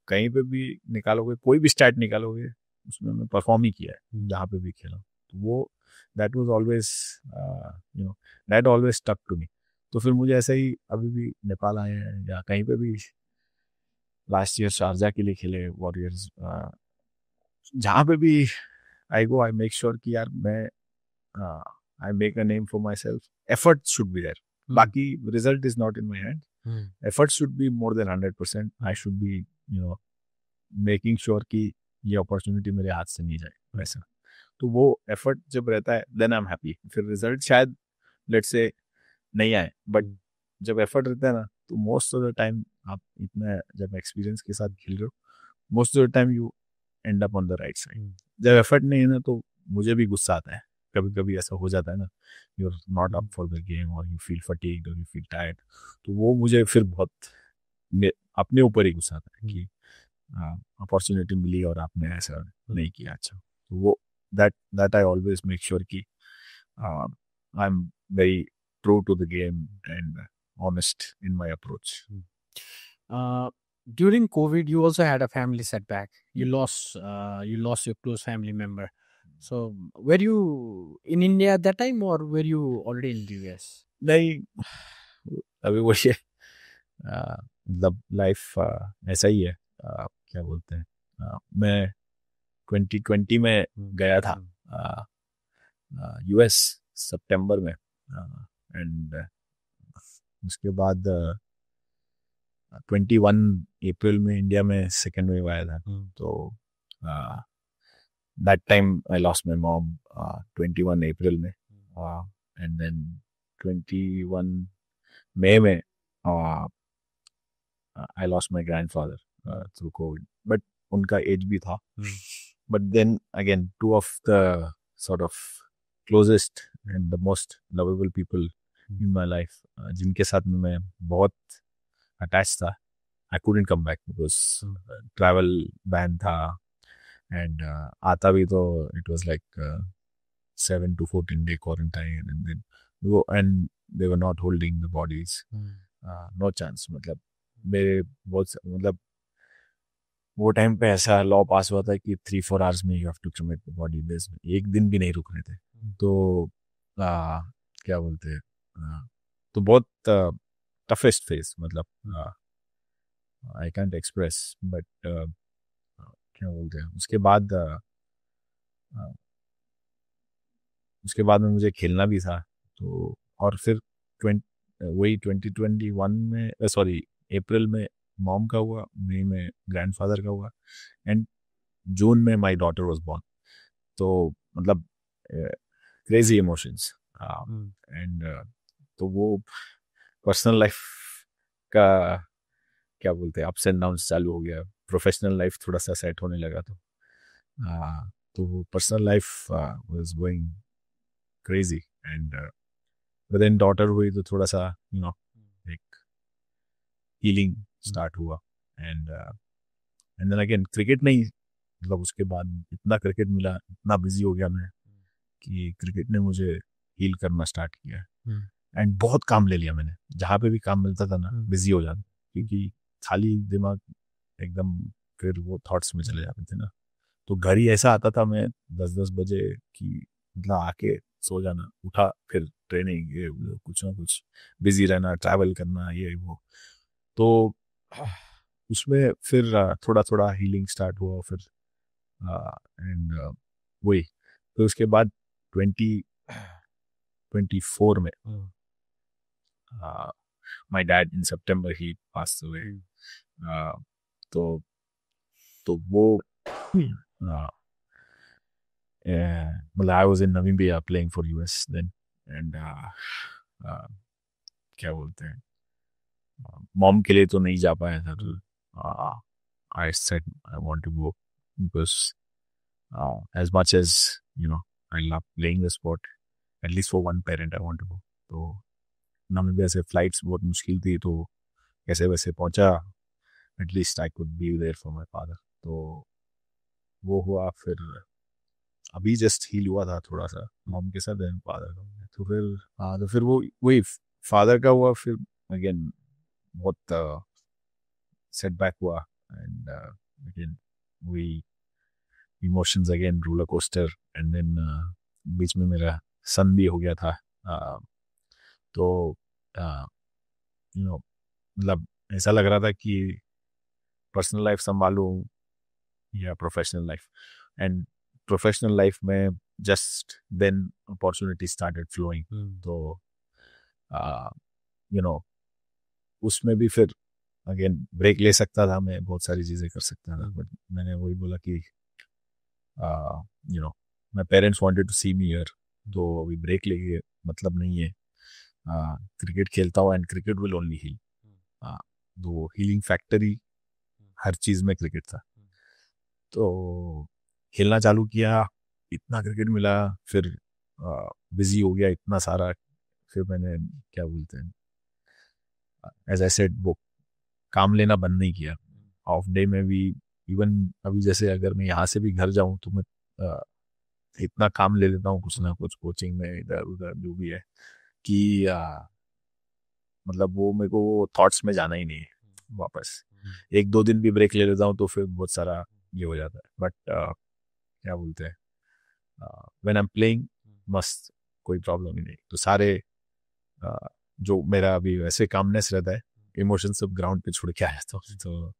कहीं पे भी निकालोगे, कोई भी स्टैट निकालोगे, उसमें मैं परफॉर्म ही किया है जहाँ पे भी खेला, तो वो that was always that always stuck to me. तो फिर मुझे ऐसा ही अभी भी नेपाल आए हैं या कहीं पे भी, लास्ट ईयर शारजा के लिए खेले वॉरियर्स, जहाँ पे भी आई गो, आई मेक श्योर कि यार मैं I make a name for myself. Effort should be there. Baki result is not in my hand. Effort should be more than 100%. I should be, making sure कि ये opportunity मेरे हाथ से नहीं जाए वैसा। तो वो एफर्ट जब रहता है देन आई एम हैप्पी। फिर रिजल्ट शायद लेट से नहीं आए, बट जब एफर्ट रहता है ना तो मोस्ट ऑफ द टाइम आप इतना जब एक्सपीरियंस के साथ खेल रहे हो, most of the time you and up on the right side. जब एफर्ट नहीं है ना तो मुझे भी गुस्सा आता है, कभी कभी ऐसा हो जाता है ना, you are not up for the game और यू फील फटीग्ड और यू फील टायर्ड, तो वो मुझे फिर बहुत अपने ऊपर ही गुस्सा आता है कि अपॉर्चुनिटी मिली और आपने ऐसा नहीं किया। अच्छा, तो वो that I always make sure कि I am very true to the game and honest in my approach. During COVID, you also had a family setback. You lost your close family member. So, were you in India at that time, or were you already in the US? नहीं, अभी वो ये मतलब life ऐसा ही है। क्या बोलते हैं, मैं 2020 में गया था यूएस सितंबर में, एंड उसके बाद 21 अप्रैल में इंडिया में सेकेंड वेव आया था। तो that time I lost my mom 21 अप्रैल में, एंड देन 21 मई में I lost my grandfather through COVID, but उनका एज भी था। But then again, two of the sort of closest and the most lovable people in my life, जिनके साथ में मैं बहुत attached था, I couldn't come back because travel ban था, and आता भी तो it was like 7 to 14 day quarantine, and then and they were not holding the bodies. No chance। मतलब मेरे बहुत मतलब वो टाइम पे ऐसा लॉ पास हुआ था कि 3-4 आवर्स में you have to acclimate the body, एक दिन भी नहीं रुक रहे थे। तो क्या बोलते हैं, तो बहुत टफेस्ट फेस, मतलब आई कैंट एक्सप्रेस, बट क्या बोलते हैं, उसके बाद में मुझे खेलना भी था। तो और फिर वही 2021 में सॉरी अप्रैल में मॉम का हुआ, मई में ग्रैंडफादर का हुआ, एंड जून में माय डॉटर वाज बोर्न। तो मतलब क्रेजी इमोशंस, एंड तो वो पर्सनल लाइफ का क्या बोलते हैं अप्स एंड डाउन्स चालू हो गया। प्रोफेशनल लाइफ थोड़ा सा सेट होने लगा, तो personal life was going crazy, and then daughter हुई तो थोड़ा सा एक हीलिंग स्टार्ट हुआ, एंड देन अगेन क्रिकेट नहीं, मतलब उसके बाद इतना क्रिकेट मिला, इतना बिजी हो गया मैं कि क्रिकेट ने मुझे हील करना स्टार्ट किया, एंड बहुत काम ले लिया मैंने। जहाँ पे भी काम मिलता था ना बिजी हो जाता, क्योंकि खाली दिमाग एकदम फिर वो थॉट्स में चले जाते थे ना। तो घर ही ऐसा आता था मैं 10-10 बजे कि मतलब आके सो जाना, उठा फिर ट्रेनिंग, ये कुछ ना कुछ बिजी रहना, ट्रैवल करना, ये वो। तो उसमें फिर थोड़ा थोड़ा हीलिंग स्टार्ट हुआ, फिर एंड वही फिर उसके बाद 2024 में माय डैड इन सितंबर ही पास्ड अवे। तो वो मतलब I was in Namibia playing for US then, and क्या बोलते हैं, मॉम के लिए तो नहीं जा पाया था। तो I said I want to go because as much as I love playing the sport, at least for one parent I want to go। तो नामीबिया से फ्लाइट्स बहुत मुश्किल थी, तो कैसे वैसे पहुंचा, at least I could be there for my father. तो वो हुआ, फिर अभी जस्ट हील हुआ था थोड़ा सा मॉम के साथ, देन फादर का। तो फिर वही फादर का हुआ, फिर अगेन बहुत सेटबैक हुआ, एंड अगेन वही emotions, again roller coaster, and then बीच में मेरा सन भी हो गया था। तो मतलब ऐसा लग रहा था कि पर्सनल लाइफ संभालूं या professional life, and professional life में just then opportunity started flowing. तो उसमें भी फिर अगेन ब्रेक ले सकता था मैं, बहुत सारी चीज़ें कर सकता था, बट मैंने वही बोला कि you know my parents wanted to see me here, तो अभी ब्रेक लेके मतलब नहीं है. क्रिकेट खेलता हूँ and cricket will only heal. तो हीलिंग फैक्टर ही हर चीज़ में क्रिकेट था. तो खेलना चालू किया, इतना क्रिकेट मिला, फिर बिजी हो गया इतना सारा. फिर मैंने क्या बोलते हैं, एज आई सेड, वो काम लेना बंद नहीं किया. ऑफ डे में भी, इवन अभी जैसे अगर मैं यहाँ से भी घर जाऊँ तो मैं इतना काम ले लेता हूँ कुछ ना कुछ, कोचिंग में इधर उधर जो भी है, कि मतलब वो मेरे को वो थॉट्स में जाना ही नहीं है वापस. एक दो दिन भी ब्रेक ले लेता हूँ तो फिर बहुत सारा ये हो जाता है. बट क्या बोलते हैं, व्हेन आई एम प्लेइंग, मस्त, कोई प्रॉब्लम ही नहीं. तो सारे जो मेरा अभी वैसे कामनेस रहता है, इमोशन सब ग्राउंड पे छोड़ के आ जाता हूँ.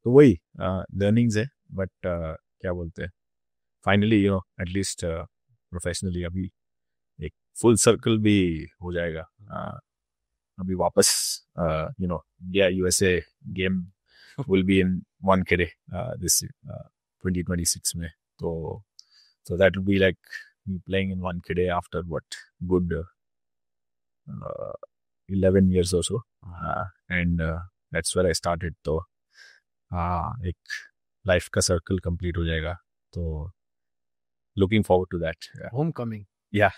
तो वही लर्निंग्स है. बट क्या बोलते हैं, फाइनली एटलीस्ट प्रोफेशनली अभी एक फुल सर्कल भी हो जाएगा. अभी वापस India USA game will be in Wankhede this 2026 में. तो that will be like playing in Wankhede after what, good 11 years or so. And that's where I started. तो एक लाइफ का सर्कल कंप्लीट हो जाएगा. तो looking forward to that. Homecoming. Yeah.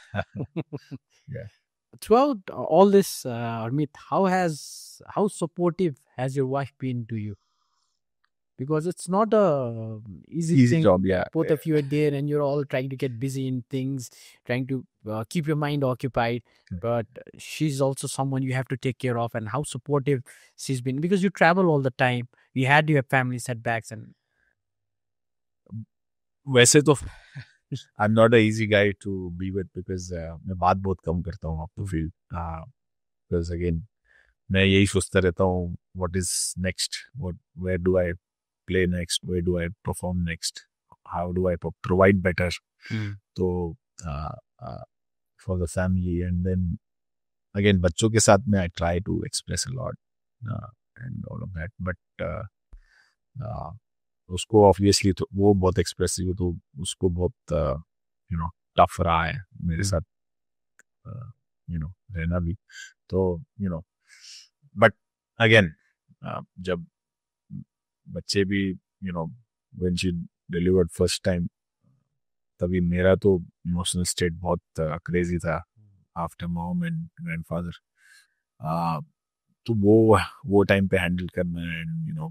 Yeah. Throughout all this, Armit, how supportive has your wife been to you? Because it's not a easy thing. job. Yeah. Both of you are there, and you're all trying to get busy in things, trying to keep your mind occupied. But she's also someone you have to take care of, and how supportive she's been, because you travel all the time. You had your family setbacks, and वैसे तो I'm not an easy guy to be with, because मैं बात बहुत कम करता हूँ up to field. Because again, मैं यही सोचता रहता हूँ, what is next, where do I play next, where do I perform next, how do I provide better. तो for the family, and then again बच्चों के साथ में I try to express a lot and all of that. But उसको obviously तो वो बहुत expressive, तो उसको बहुत टफ रहा है मेरे साथ रहना भी. तो बट अगेन जब बच्चे भी when she delivered first time, तभी मेरा तो इमोशनल स्टेट बहुत क्रेजी था आफ्टर मॉम एंड ग्रैंडफादर. तो वो टाइम पे हैंडल करना, एंड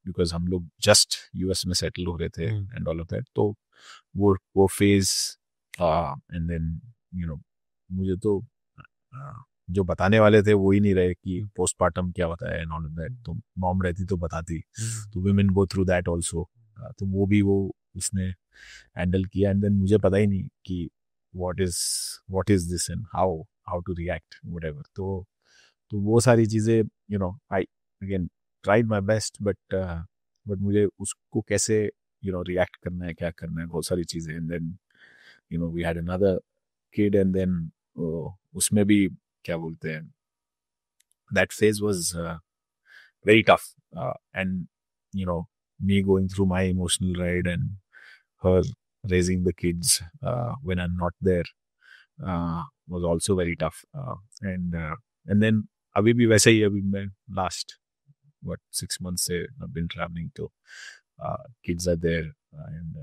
बिकॉज हम लोग जस्ट यूएस में सेटल हो रहे थे एंड ऑल ऑफ दैट. तो वो फेज, एंड देन मुझे तो जो बताने वाले थे वो ही नहीं रहे कि पोस्टमार्टम क्या होता है एंड ऑल ऑफ दैट. तो मॉम रहती तो बताती. तो women go through that also. तो वो उसने हैंडल किया, एंड देन मुझे पता ही नहीं कि what is this and how to react whatever. तो वो सारी चीजें I again tried my best, but मुझे उसको कैसे react करना है, क्या करना है, बहुत सारी चीजें. and then we had another kid, and then उसमें भी क्या बोलते हैं, that phase was very tough, and me going through my emotional ride, and her raising the kids when I'm not there was also very tough. And then अभी भी वैसे ही, अभी मैं last 6 months से I've been traveling to kids are there, and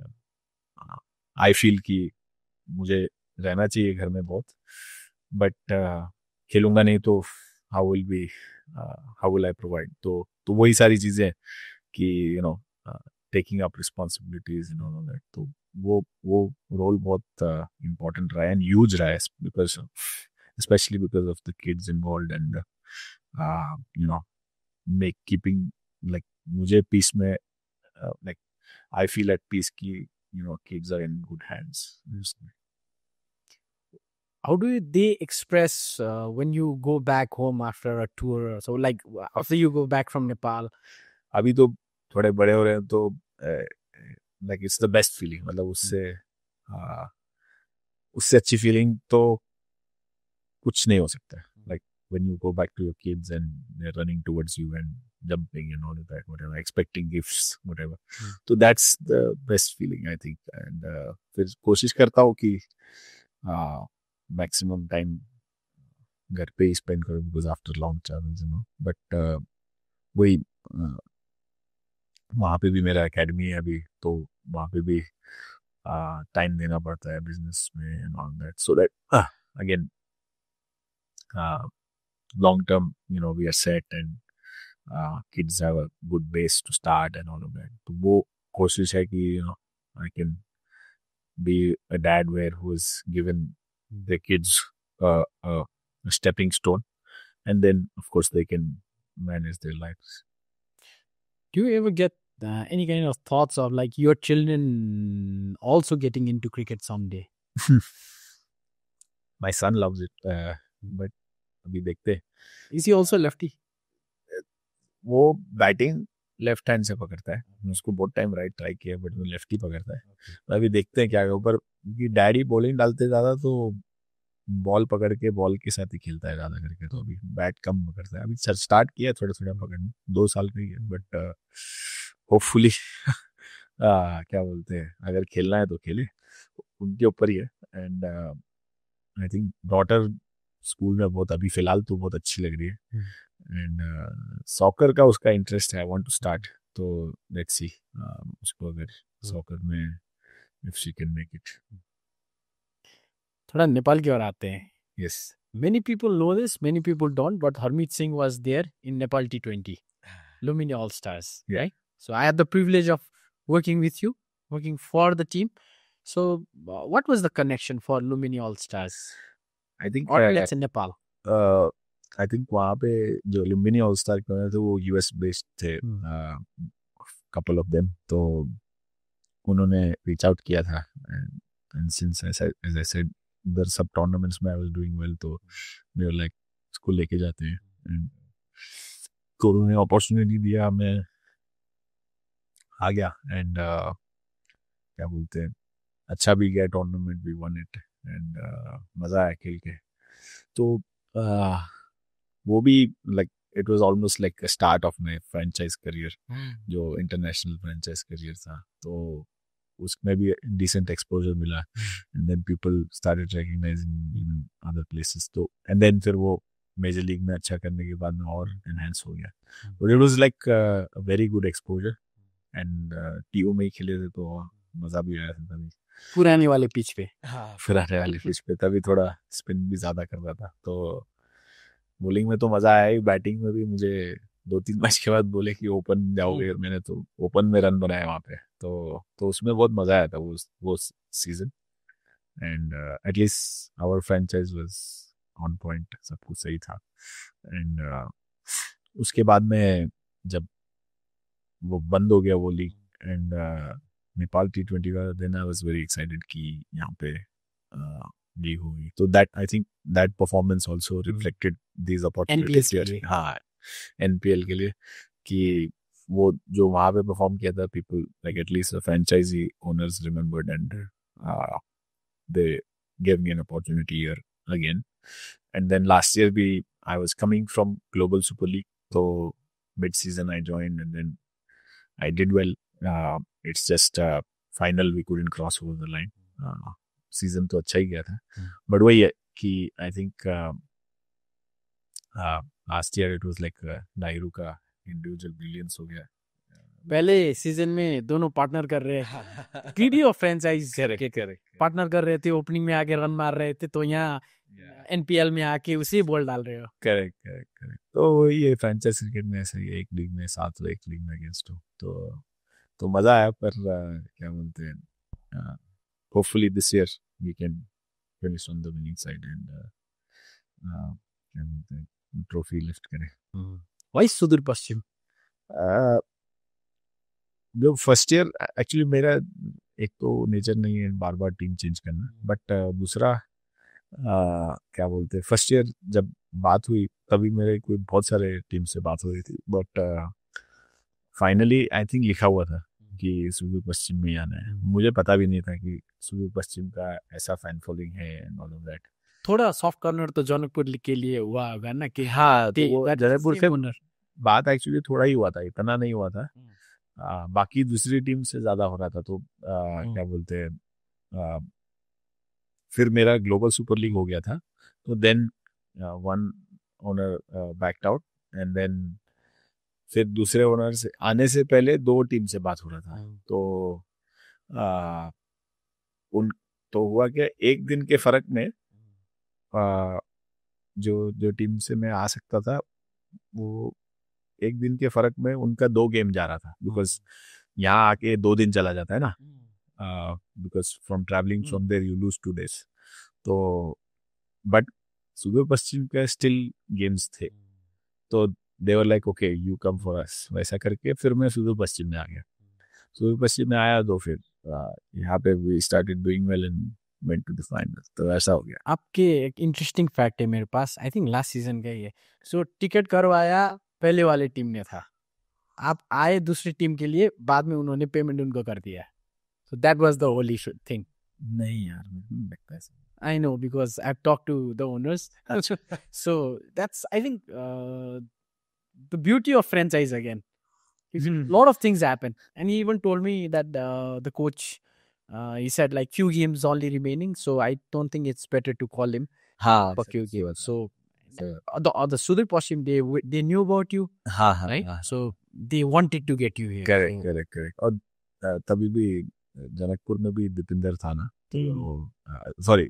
I feel कि मुझे रहना चाहिए घर में बहुत, बट खेलूंगा नहीं तो how will I provide. तो वही सारी चीजें कि taking up responsibilities and all of that. तो वो रोल बहुत important रहा है, and huge रहा है, especially because of the kids involved, and keeping like मुझे peace में like I feel at peace कि kids are in good hands. how do they express when you go back home after a tour? So like after you go back from Nepal, अभी तो थोड़े बड़े हो रहे हैं, तो like it's the best feeling. मतलब उससे अच्छी फीलिंग तो कुछ नहीं हो सकता. Like when you go back to your kids and they're running towards you and jumping and all of that, whatever, expecting gifts, whatever. So that's the best feeling, I think. And फिर कोशिश करता हूँ कि maximum time घर पे ही spend करूँ, because after long travels, But वही वहाँ पे भी मेरा एकेडमी है अभी, तो वहाँ पे भी टाइम देना पड़ता है बिजनेस में and all that, so that again long term, we are set, and kids have a good base to start and all of that. तो वो कोशिश है कि I can be a dad who is given the kids a stepping stone, and then of course they can manage their lives. Do you ever get any kind of thoughts of like your children also getting into cricket someday? My son loves it, but अभी देखते हैं. Is he also lefty? वो batting left hand से पकड़ता है. उसको बहुत time right try किया, बट वो लेफ्ट ही पकड़ता है. अभी देखते हैं क्या होगा. पर डैडी बॉलिंग डालते ज़्यादा, तो बॉल पकड़ के बॉल के साथ ही खेलता है ज़्यादा करके. तो अभी बैट कम पकड़ता है. अभी स्टार्ट किया थोड़ा थोड़ा पकड़ना, 2 साल का ही है, बट होपफुली क्या बोलते हैं, अगर खेलना है तो खेले, उनके ऊपर ही है. And I think daughter school में बहुत अभी फिलहाल तो बहुत अच्छी लग रही है. एंड सॉकर का उसका इंटरेस्ट है. आई वांट टू स्टार्ट, तो लेट्स सी उसको अगर सॉकर में if she can make it. थोड़ा नेपाल की ओर आते हैं. Yes, many people know this, many people don't, but Harmeet Singh was there in Nepal T20 Lumini All Stars, right? So I had the privilege of working with you, working for the team. So what was the connection for Lumini All Stars? I think or let's say Nepal. I think वहाँ पे जो Lumbini all star थे वो US based थे, couple of them. तो उन्होंने reach out किया था, and since as I said उधर सब टूर्नामेंट्स में आई वाज डूइंग वेल, तो दे वर लाइक इसको लेके जाते हैं. एंड तो उन्होंने अपॉर्चुनिटी दिया, मैं आ गया. एंड क्या बोलते हैं, अच्छा भी गया टूर्नामेंट, भी वन इट, एंड मज़ा आया खेल के. तो वो भी like it was almost like start of my franchise career, जो इंटरनेशनल फ्रेंचाइज करियर था. तो उसमें भी डिसेंट एक्सपोजर मिला, and then people started recognizing in other places. तो एंड देन फिर वो मेजर लीग में अच्छा करने के बाद में और एनहांस हो गया. तो it was like a very good exposure, and टीओ में ही खेले थे तो मज़ा भी आया था तभी. पुराने वाले पिच पे. पुराने वाले पिच पे तभी थोड़ा स्पिन भी ज़्यादा कर रहा था. तो बॉलिंग में तो मज़ा आया ही, बैटिंग में भी मुझे 2-3 मैच के बाद बोले कि ओपन जाओगे, और मैंने तो ओपन में रन बनाया वहाँ पे. तो उसमें बहुत मज़ा आया था वो season. And at least our franchise was on point, सब कुछ सही था. एंड उसके बाद में जब वो बंद हो गया वो लीग, एंड नेपाल T20 का, then I was very excited कि यहाँ पे लीग होगी. तो that I think that performance also reflected these opportunities. हाँ, एनपीएल के लिए, कि वो जो वहाँ पे परफॉर्म किया था, people like at least the franchise owners remembered, and they gave me an opportunity here again. And then last year I was coming from Global Super League, so mid-season I joined, and then I did well. It's just final we couldn't cross over the line. Season तो अच्छा ही गया था, but वही है कि I think last year it was like नायरू का individual brilliance हो गया. पहले सीजन में दोनों पार्टनर कर रहे हैं, टीडी और फ्रेंचाइज पार्टनर कर रहे थे, ओपनिंग में आके रन मार रहे थे, तो यहाँ एनपीएल में आके उसी बॉल डाल रहे हो. करेक्ट. तो ये फ्रेंचाइज क्रिकेट में ऐसा ही, एक लीग में साथ हो, एक लीग में अगेंस्ट हो, तो मजा आया. पर क्या बोलते हैं, hopefully this year we can finish on the winning side, and क्या बोलते हैं, ट्रॉफी लिफ्ट करें. व्हाई सुदूर पश्चिम? जो फर्स्ट ईयर एक्चुअली मेरा एक तो नेचर नहीं है बार बार टीम चेंज करना, बट दूसरा क्या बोलते हैं, फर्स्ट ईयर जब बात हुई तभी मेरे कोई बहुत सारे टीम से बात हो रही थी, बट फाइनली आई थिंक लिखा हुआ था कि सुदूर पश्चिम में आना है. मुझे पता भी नहीं था कि सुदूर पश्चिम का ऐसा फैन फॉलोइंग है एंड ऑल ऑफ दैट. थोड़ा सॉफ्ट कॉर्नर तो जनकपुर के लिए हुआ होगा ना, कि हाँ वो जनकपुर से बात एक्चुअली थोड़ा ही हुआ था, इतना नहीं हुआ था। बाकी दूसरी टीम से ज्यादा हो रहा था, तो क्या बोलते हैं, फिर मेरा ग्लोबल सुपर लीग हो गया था, तो then one owner backed out, and then फिर दूसरे ओनर से आने से पहले दो टीम से बात हो रहा था। तो आ, उन तो हुआ क्या, एक दिन के फर्क में आ, जो जो टीम से मैं आ सकता था, वो एक दिन के फर्क में उनका 2 गेम जा रहा था, बिकॉज यहाँ आके 2 दिन चला जाता है ना, because from travelling from there you lose 2 days। तो बट सुबह पश्चिम का स्टिल गेम्स थे, तो they were like okay you come for us, वैसा करके फिर मैं सुबह पश्चिम में आ गया। सुबह पश्चिम में आया तो फिर यहाँ पे we started doing well and went to the final, तो ऐसा हो गया। आपके एक इंटरेस्टिंग फैक्ट है मेरे पास, आई थिंक लास्ट सीजन का ही है। सो टिकट करवाया पहले वाले टीम ने था, आप आए दूसरी टीम के लिए, बाद में उन्होंने पेमेंट उनको कर दिया। So that was the only thing. नहीं यार, मुझे नहीं लगता ऐसा। I know because I've talked to the owners. So that's, I think, the beauty of franchise again. A lot of things happen. And he even told me that the coach, he said like few games only remaining. So I don't think it's better to call him हाँ, for few सही बात games. है। So So, the Sudhir Pashim, they knew about you, हाँ हाँ right? हाँ, So they wanted to get you here. Correct correct correct. और तभी भी जनकपुर में भी दीपिंदर था ना, तो सॉरी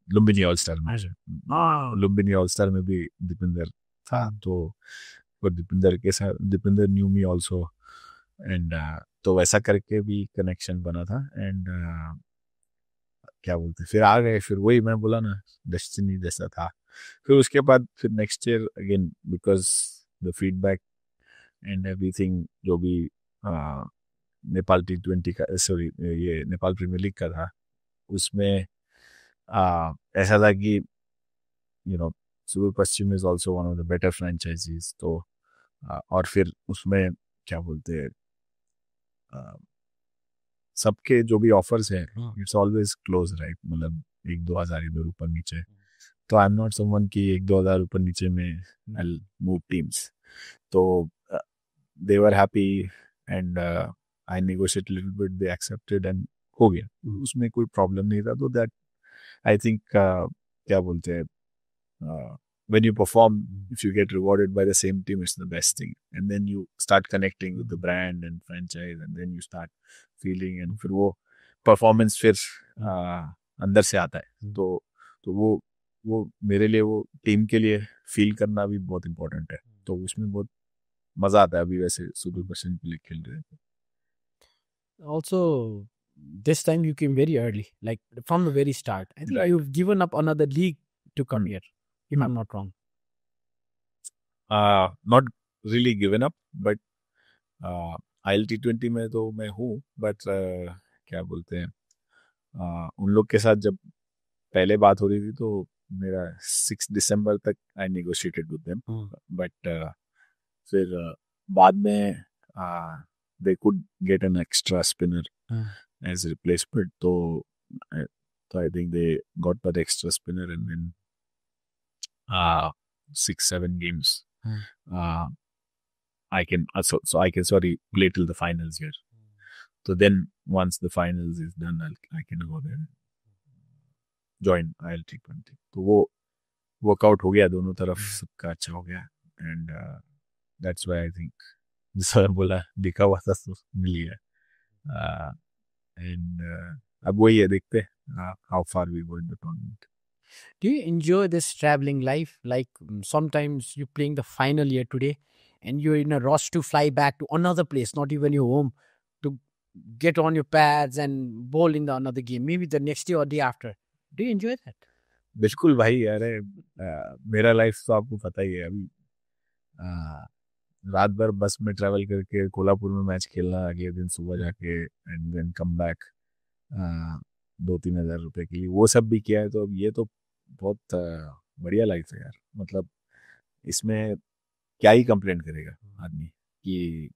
लुम्बिनी ऑल स्टार में, लुम्बिनी ऑल स्टार में भी दीपिंदर था, तो और दीपिंदर के साथ Deepinder new me also, and तो वैसा करके भी कनेक्शन बना था। एंड क्या बोलते, फिर आ गए, फिर वही मैं बोला ना, डेस्टिनी जैसा था। फिर उसके बाद फिर next year again, because the feedback and everything, जो भी नेपाल T20 का, सॉरी ये नेपाल प्रीमियर लीग का था, उसमें ऐसा था कि super Paschim is also one of the better franchises. तो और फिर उसमें क्या बोलते हैं, सबके जो भी ऑफर्स हैं, इट्स ऑलवेज क्लोज, राइट, मतलब 1-2 हज़ार इधर ऊपर नीचे। तो आई एम नॉट समवन कि 1-2 हज़ार ऊपर नीचे में आई मूव टीम्स। तो they were happy, and I negotiate little bit, they accepted, and हो गया, उसमें कोई प्रॉब्लम नहीं था। तो दैट आई थिंक क्या बोलते हैं, when you perform, if you get rewarded by the same team, it's the best thing. And then you start connecting with the brand and franchise, and then you start feeling, and फिर वो performance फिर अंदर से आता है। तो वो मेरे लिए, वो टीम के लिए फील करना भी बहुत इम्पोर्टेंट है। तो उसमें बहुत मजा आता है। अभी वैसे सुपर पश्चिम के लिए खेल रहे हैं। Also, this time you came very early, like from the very start. I think you've given up another league to come here, if I'm not wrong. Not really given up, but ILT20 में तो मैं हूँ, but क्या बोलते हैं, उन लोग के साथ जब पहले बात हो रही थी, तो मेरा 6 दिसंबर तक I negotiated with them, but फिर बाद में they could get an extra spinner as replacement, तो I think they got that extra spinner, and then 6-7 games I can play till the finals here. So then once the finals is done, I can go there, join ILT20। तो वो workout हो गया, दोनों तरफ सबका अच्छा हो गया, and that's why I think जैसा बोला, दिखा हुआ था तो मिल गया, एंड अब वही है, देखते हैं how far we go in the tournament. Do you enjoy this traveling life? Like sometimes you're playing the final here today and you're in a rush to fly back to another place, not even your home, to get on your pads and bowl in the another game, maybe the next day or day after. Do you enjoy that? बिल्कुल भाई, अरे मेरा life तो आपको पता ही है। अभी रात भर बस में ट्रैवल करके कोल्हापुर में मैच खेलना, अगले दिन सुबह जाके, एंड देन कम बैक 2-3 हज़ार रुपए के लिए, वो सब भी किया है। तो अब ये तो बहुत बढ़िया लाइफ है यार। मतलब इसमें क्या ही कंप्लेंट करेगा आदमी कि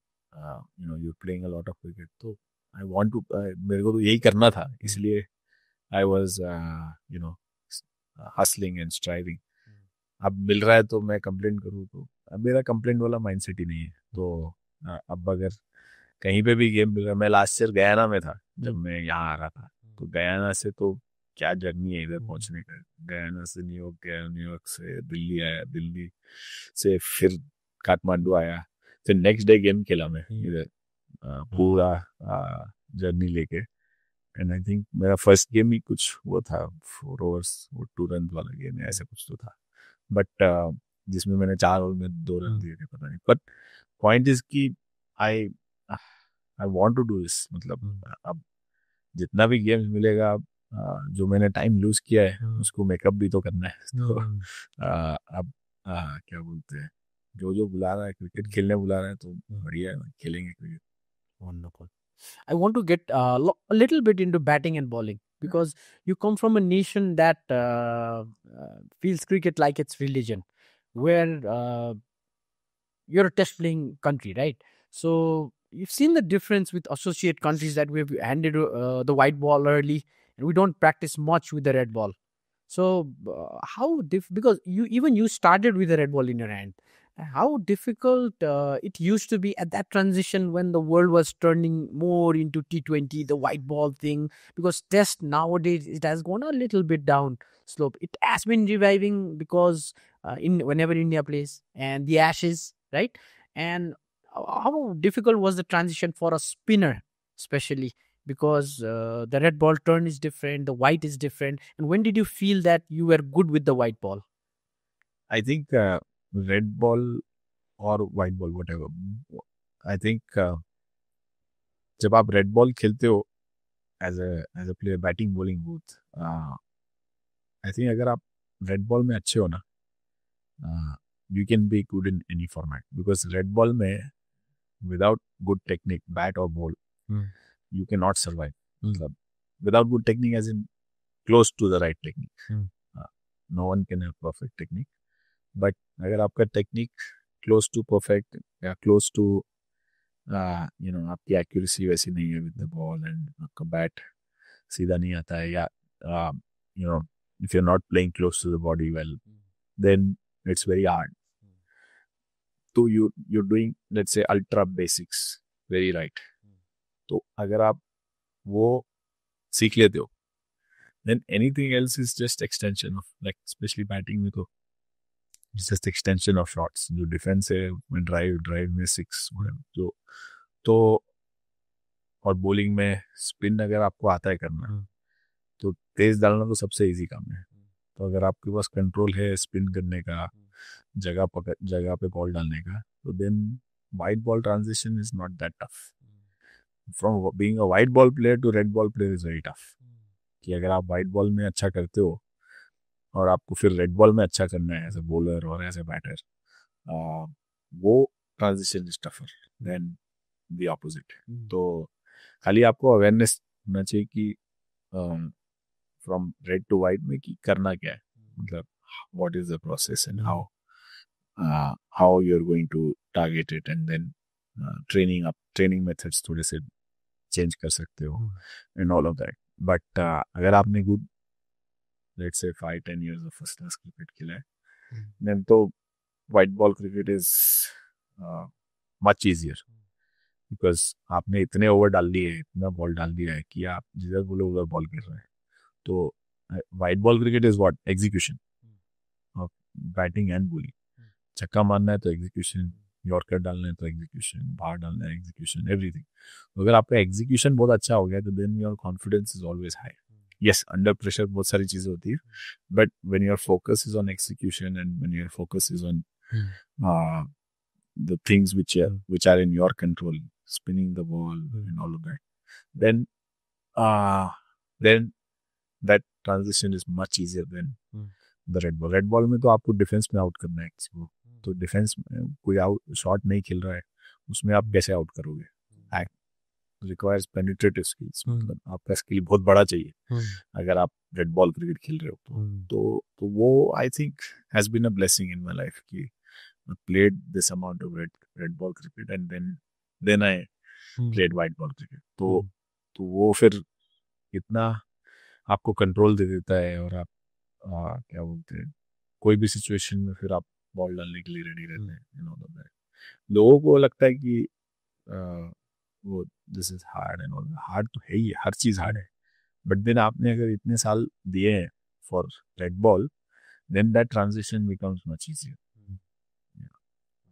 you playing a lot of cricket. तो आई वांट टू, मेरे को तो यही करना था, इसलिए I was hustling and striving. अब मिल रहा है तो मैं कंप्लेंट करूँ तो मेरा कंप्लेंट वाला माइंडसेट ही नहीं है। तो अब अगर कहीं पे भी गेम मिल रहा, मैं लास्ट ईयर गयाना में था जब मैं यहाँ आ रहा था, तो गयाना से तो क्या जर्नी है इधर पहुंचने का। गयाना से न्यूयॉर्क गया, न्यूयॉर्क से दिल्ली आया, दिल्ली से फिर काठमांडू आया, फिर नेक्स्ट डे गेम खेला मैं इधर, पूरा जर्नी लेके। एंड आई थिंक मेरा फर्स्ट गेम ही कुछ वो था, 4 ओवर्स वो 2 रन वाला गेम है, ऐसा कुछ तो था, बट जिसमें मैंने 4 ओवर में 2 रन दिए थे, पता नहीं। बट पॉइंट इज कि I I want to do this, मतलब अब जितना भी गेम्स मिलेगा, जो मैंने टाइम लूज किया है उसको मेकअप भी तो करना है। तो अब क्या बोलते हैं, जो जो बुला रहा है, क्रिकेट खेलने बुला रहा है तो बढ़िया है, खेलेंगे cricket. Wonderful. I want to get a little bit into batting and bowling because you come from a nation that feels cricket like its religion, where you're a test playing country, right? So you've seen the difference with associate countries that we've handed the white ball early and we don't practice much with the red ball. So because you started with the red ball in your hand. How difficult it used to be at that transition when the world was turning more into T20, the white ball thing, because test nowadays it has gone a little bit down slope. It has been reviving because in whenever India plays and the Ashes, right? And how difficult was the transition for a spinner, especially because the red ball turn is different, the white is different. And when did you feel that you were good with the white ball? I think red ball और white ball whatever, I think जब आप red ball खेलते हो as a player, batting bowling both, I think अगर आप red ball में अच्छे हो ना, you can be good in any format, because red ball में विदाउट गुड टेक्निक, बैट और ball, you cannot survive. Without good technique, as in close to the right technique. No one can have perfect technique. But अगर आपका technique close to perfect या close to आपकी accuracy वैसी नहीं है with the ball, and आपका bat सीधा नहीं आता है, या if you're not playing close to the body well, then it's very hard. तो you're doing, let's say, ultra basics very right. तो अगर आप वो सीख लेते हो, then anything else is just extension of, like especially batting में तो it's just extension of shots. जो डिफेंस है में ड्राइव में 6 जो, तो और बॉलिंग में स्पिन अगर आपको आता है करना, तो तेज डालना तो सबसे इजी काम है। तो अगर आपके पास कंट्रोल है स्पिन करने का, जगह पे बॉल डालने का, तो then white ball transition is not that tough. From being a white ball player to red ball player is very tough. कि अगर आप वाइट बॉल में अच्छा करते हो और आपको फिर रेड बॉल में अच्छा करना है एज ए बॉलर और एज ए बैटर, वो transition is tougher than the opposite. तो खाली आपको अवेयरनेस होना चाहिए कि फ्रॉम रेड टू वाइट में कि करना क्या है, मतलब what is the process and how you are going to target it, and then training methods थोड़े से चेंज कर सकते हो and all of that. But अगर आपने good, let's say 5-10 years of first class cricket खेला है, then तो white ball cricket is much easier, because आपने इतने ओवर डाल दिए, इतना बॉल डाल दिया है कि आप जिधर बोले उधर बॉल कर रहे हैं। तो white ball cricket is what, execution of batting and bowling. छक्का मारना है तो एग्जीक्यूशन, यॉर्कर डालना है तो एग्जीक्यूशन, बाहर डालना है एग्जीक्यूशन, एवरीथिंग। अगर आपका एग्जीक्यूशन बहुत अच्छा हो गया तो then your confidence is always high. Yes, under pressure बहुत सारी चीजें होती है, but when your focus is on execution and when your focus is on the things which are in your control, spinning the ball and all of that, then that transition is much easier than the red ball. Red ball में तो आपको defence में out करना है किसी को, तो defence में कोई आउट शॉट नहीं खेल रहा है, उसमें आप कैसे आउट करोगे? रिक्वायर्स पेनिट्रेटिव स्किल्स, मतलब आपका स्किल बहुत बड़ा चाहिए अगर आप रेड बॉल क्रिकेट खेल रहे हो। तो वो I think has been a blessing in my life कि I played this amount of red ball cricket, and then I played white ball cricket. तो वो फिर इतना आपको कंट्रोल दे देता है, और आप क्या बोलते हैं, कोई भी सिचुएशन में फिर आप बॉल डालने के लिए रेडी रहते हैं, यू नो। लोगों को लगता है कि वो this is hard and all, hard तो है ही, हर चीज हार्ड है, बट देन आपने अगर इतने साल दिए हैं for red ball, then that transition becomes much easier.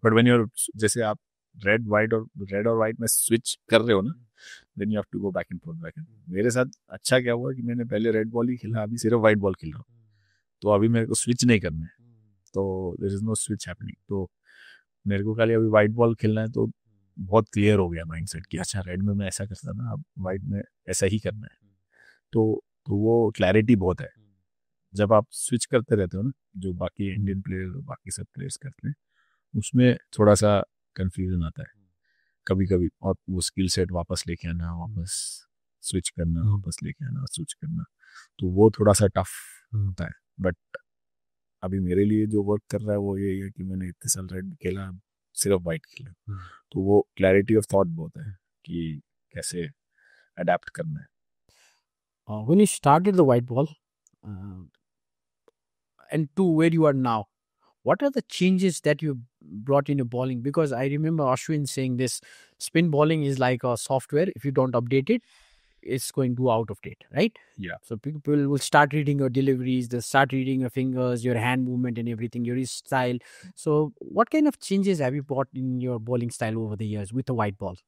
But when you're, जैसे आप रेड और वाइट में स्विच कर रहे हो ना, then you have to go back and forth, back and. मेरे साथ अच्छा क्या हुआ कि मैंने पहले रेड बॉल ही खेला, अभी सिर्फ वाइट बॉल खेल रहा हूँ, तो अभी मेरे को स्विच नहीं करना है, तो there is no switch happening. तो मेरे को खाली अभी वाइट बॉल खेलना है, तो बहुत क्लियर हो गया माइंडसेट कि अच्छा रेड में मैं ऐसा करता था, अब वाइट में ऐसा ही करना है। तो वो क्लैरिटी बहुत है। जब आप स्विच करते रहते हो ना, जो बाकी इंडियन प्लेयर बाकी सब प्लेयर्स करते हैं, उसमें थोड़ा सा कंफ्यूजन आता है कभी कभी, और वो स्किल सेट वापस लेके आना, वापस स्विच करना, वापस लेके आना, स्विच करना, तो वो थोड़ा सा टफ होता है। बट अभी मेरे लिए जो वर्क कर रहा है वो यही है कि मैंने इतने साल रेड खेला, सिर्फ वाइट खेला, तो वो क्लैरिटी ऑफ थॉट बहुत है कि कैसे अडेप्ट करना है। When you started the white ball uh, and to where you are now, what are the changes that you brought in your bowling? Because I remember Ashwin saying this spin bowling is like a software. If you don't update it, it's going to out of date, right? Yeah. So people will start reading your deliveries, they'll start reading your fingers, your hand movement and everything, your style. So what kind of changes have you brought in your bowling style over the years with the white ball?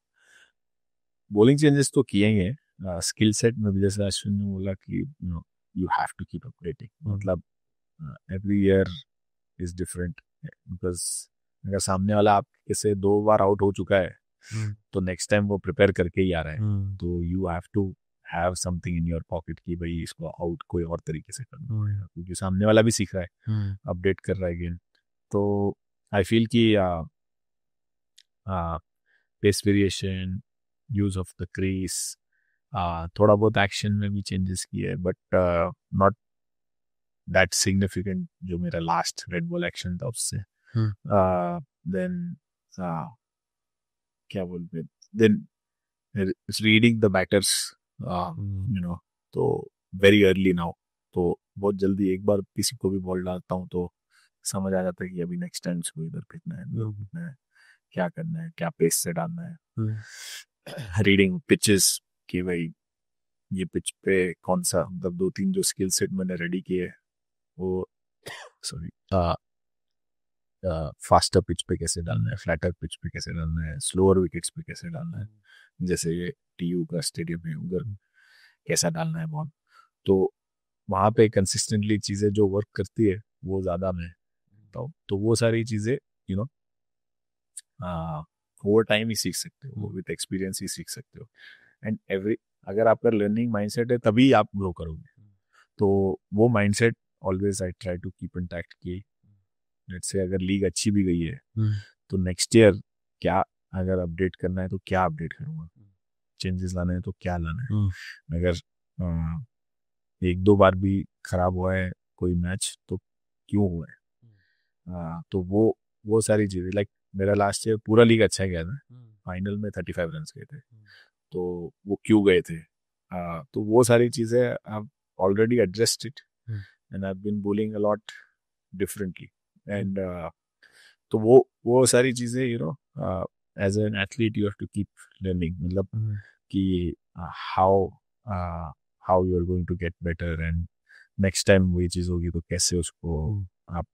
Bowling changes तो किए ही हैं, skill set में भी, जैसे अश्विन ने बोला कि you have to keep updating, मतलब every year is different, because अगर सामने वाला आपके से 2 बार आउट हो चुका है, तो नेक्स्ट टाइम वो प्रिपेयर करके ही आ रहा है, तो you have to have something in your pocket कि भाई इसको आउट कोई और तरीके से करना है, क्योंकि सामने वाला भी सीख रहा है, अपडेट कर रहा है गेम। तो आई फील कि pace variation, use of the crease, थोड़ा बहुत एक्शन में भी चेंजेस किए, बट नॉट दैट सिग्निफिकेंट जो मेरा लास्ट रेड बॉल एक्शन था उससे। देन क्या बोलते, then reading the batters, you know, तो वेरी अर्ली नाउ, तो बहुत जल्दी एक बार किसी को भी बॉल डालता हूँ तो समझ आ जाता है कि अभी नेक्स्ट टाइम इसको इधर फेंकना है, इधर फेंकना है, क्या करना है, क्या पेस से डालना है। रीडिंग पिचेस कि भाई ये पिच पे कौन सा, मतलब 2-3 जो स्किल सेट मैंने रेडी किए वो, सॉरी, फास्टर पिच पे कैसे डालना है, फ्लैटर पिच पे कैसे डालना है, स्लोअर विकेट्स पे कैसे डालना है, जैसे ये TU का स्टेडियम है उधर कैसा डालना है बॉल, तो वहाँ पे कंसिस्टेंटली चीज़ें जो वर्क करती है वो ज़्यादा मैं तो वो सारी चीज़ें यू नो ओवर टाइम ही सीख सकते हो, विद एक्सपीरियंस ही सीख सकते हो। एंड अगर आपका लर्निंग माइंडसेट है तभी आप ग्रो करोगे, तो वो mindset always I try to keep intact की। लेट्स से अगर लीग अच्छी भी गई है तो नेक्स्ट ईयर क्या अगर अपडेट करना है तो क्या अपडेट करूँगा, चेंजेस लाना है तो क्या लाना है। अगर 1-2 बार भी खराब हुआ है कोई मैच तो क्यों हुआ है, तो वो सारी चीज़ें, लाइक मेरा लास्ट ईयर पूरा लीग अच्छा गया था, फाइनल में 35 रन गए थे, तो वो क्यों गए थे, तो वो सारी चीज़ें I already addressed it and I been bowling a lot differently, and तो वो सारी चीज़ें as an athlete you have to keep learning, मतलब कि how how you are going to get better, and next time वही चीज़ होगी तो कैसे उसको आप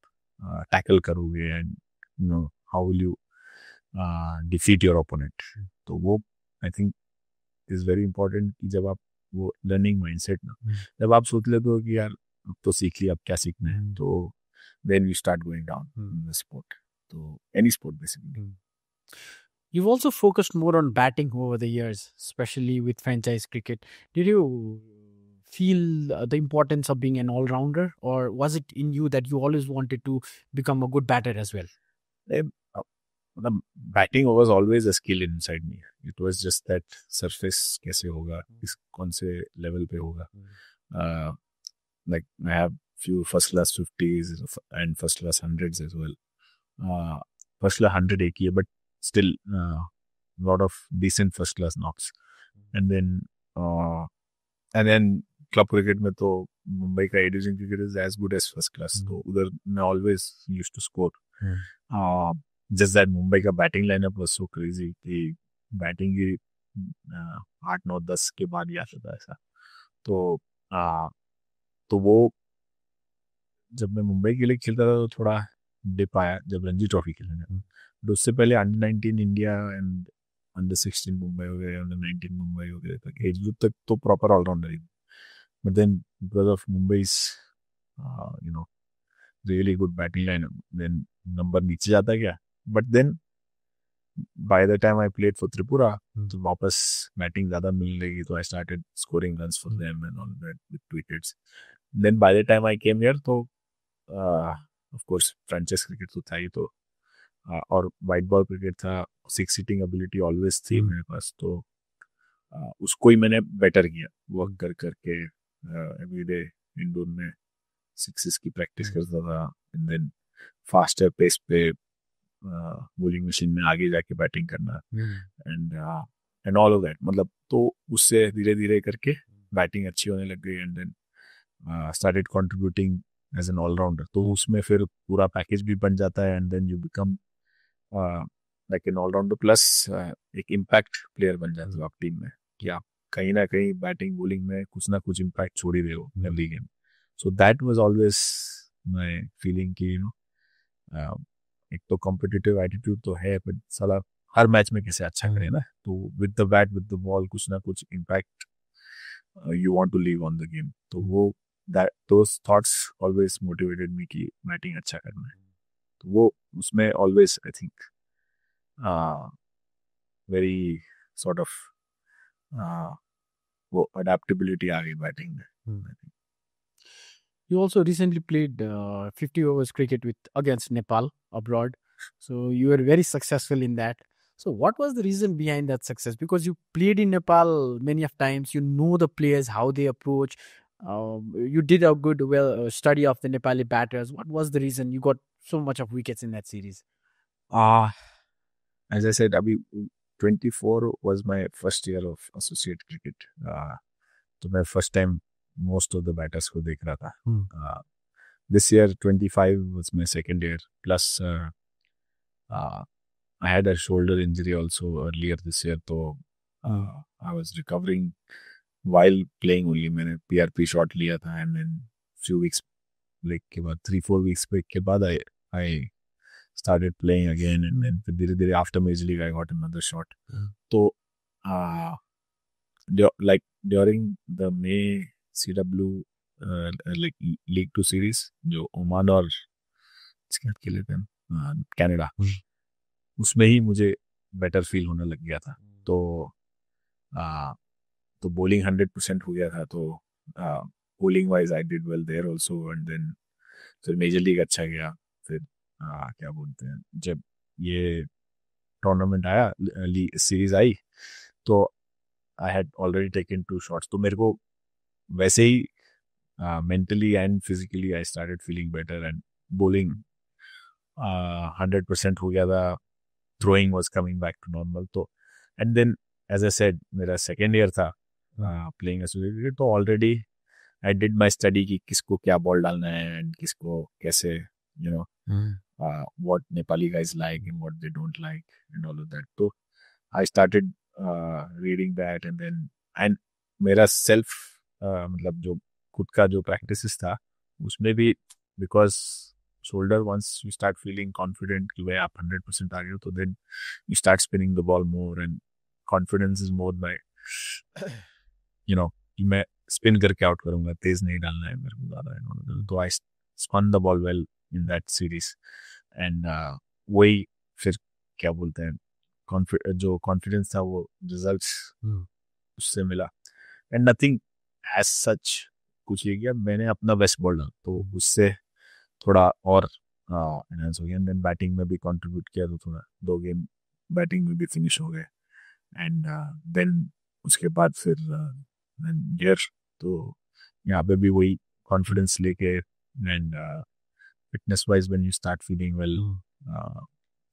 टैकल करोगे, and how will you defeat your opponent. तो वो I think is very important कि जब आप वो लर्निंग माइंडसेट ना, जब आप सोच लेते हो कि यार अब तो सीख लिया, अब क्या सीखना है, तो then you start going down in the sport, तो any sport basically. You've also focused more on batting over the years, especially with franchise cricket. Did you feel the importance of being an all-rounder, or was it in you that you always wanted to become a good batter as well? मतलब batting was always a skill inside me, it was just that surface कैसे होगा, किस कौन से level पे होगा, like I have few first class 50s and first class 100s as well. First class 100 एक ही है, but still lot of decent first class knocks. And then club cricket में तो मुंबई का A division cricket is as good as first class, तो उधर मैं always used to score. Just that Mumbai का batting lineup was so crazy कि batting ही 8 9 10 के बाद ही आता था ऐसा. तो तो वो जब मैं मुंबई के लिए खेलता था तो थोड़ा डिप आया जब रणजी ट्रॉफी खेलने गया. तो उससे पहले under 19 India and under 16 Mumbai हो गए, अंडर 19 मुंबई हो गए, तक एज ग्रुप तक तो प्रॉपर ऑलराउंडर ही. But then because of Mumbai's really good batting line, then number नीचे जाता गया. But then by the time I played for Tripura, तो वापस बैटिंग ज़्यादा मिलने लगी, तो I started scoring runs for them and all that with wickets. Then by the time I came here, तो ऑफ कोर्स फ्रेंचाइज क्रिकेट तो था ही, तो और वाइट बॉल क्रिकेट था, 6 हिटिंग एबिलिटी ऑलवेज थी मेरे पास, तो उसको ही मैंने बेटर किया वर्क कर करके. एवरीडे इंडोर में 6s की प्रैक्टिस करता था, एंड देन फास्टर पेस पे बॉलिंग मशीन में आगे जाके बैटिंग करना, एंड ऑल ऑफ दैट. मतलब तो उससे धीरे धीरे करके बैटिंग अच्छी होने लग गई, and then started contributing as an allrounder. तो उसमें फिर पूरा पैकेज भी बन जाता है, and then you become like an allrounder plus एक इम्पैक्ट प्लेयर बन जाते हो आप टीम में, कि आप कहीं ना कहीं बैटिंग बॉलिंग में कुछ ना कुछ इम्पैक्ट छोड़ ही रहे हो every game. So that was always my feeling कि एक तो कॉम्पिटिटिव एटीट्यूड तो है, बट साला हर मैच में कैसे अच्छा करे ना, तो with the bat with the ball कुछ ना कुछ impact you want to leave on the game. तो वो those thoughts always motivated me कि बैटिंग अच्छा करना है. तो वो उसमें always I think very sort of वो अडेप्टेबिलिटी आ गई बैटिंग में. You also recently played 50 overs cricket against Nepal abroad. So you were very successful in that. So what was the reason behind that success? Because you played in Nepal many of times, you know the players, how they approach. You did a good study of the Nepali batters. What was the reason you got so much of wickets in that series? As I said, Abhi, 24 was my first year of associate cricket. तो मैं first time most of the batters को देख रहा था. This year 25 was my second year. Plus I had a shoulder injury also earlier this year, so I was recovering while playing only. मैंने PRP shot लिया था, and then few weeks like के बाद 3-4 weeks break के बाद I started playing again, and then धीरे धीरे after Major League I got another shot. तो like during the May CW like League 2 series जो ओमान और खेले थे कनाडा, उसमें ही मुझे बेटर फील होने लग गया था. तो बॉलिंग 100% हो गया था, तो bowling wise I did well there also. And then फिर मेजर लीग अच्छा गया. फिर क्या बोलते हैं, जब ये टूर्नामेंट आया, सीरीज आई, तो I had already taken 2 shots. तो मेरे को वैसे ही mentally and physically I started feeling better, and bowling 100% हो गया था. Throwing was coming back to normal. तो and then as I said, मेरा second year था playing associate cricket, तो already I did my study कि किसको क्या बॉल डालना है, and किसको कैसे, what Nepali guys like and what they don't like and all of that. तो I started reading that, and मेरा self मतलब जो खुद का जो प्रैक्टिस था उसमें भी, because shoulder once you start feeling confident कि भाई आप 100% आ गए हो, तो then you start spinning the ball more, and confidence is more बाय मैं स्पिन करके आउट करूंगा, तेज नहीं डालना है मेरे को ज़्यादा. तो I spun the ball well in that series, and वही फिर क्या बोलते हैं, जो कॉन्फिडेंस था वो रिजल्ट्स उससे मिला. एंड नथिंग एज सच कुछ ये किया, मैंने अपना बेस्ट बॉल डाला, तो उससे थोड़ा और एनहांस हो गया. एंड देन बैटिंग में भी कंट्रीब्यूट किया, तो थोड़ा 2 गेम बैटिंग में भी फिनिश हो गए. एंड देन उसके बाद फिर ईयर, तो यहाँ पे भी वही कॉन्फिडेंस लेके, and fitness wise when you start feeling well,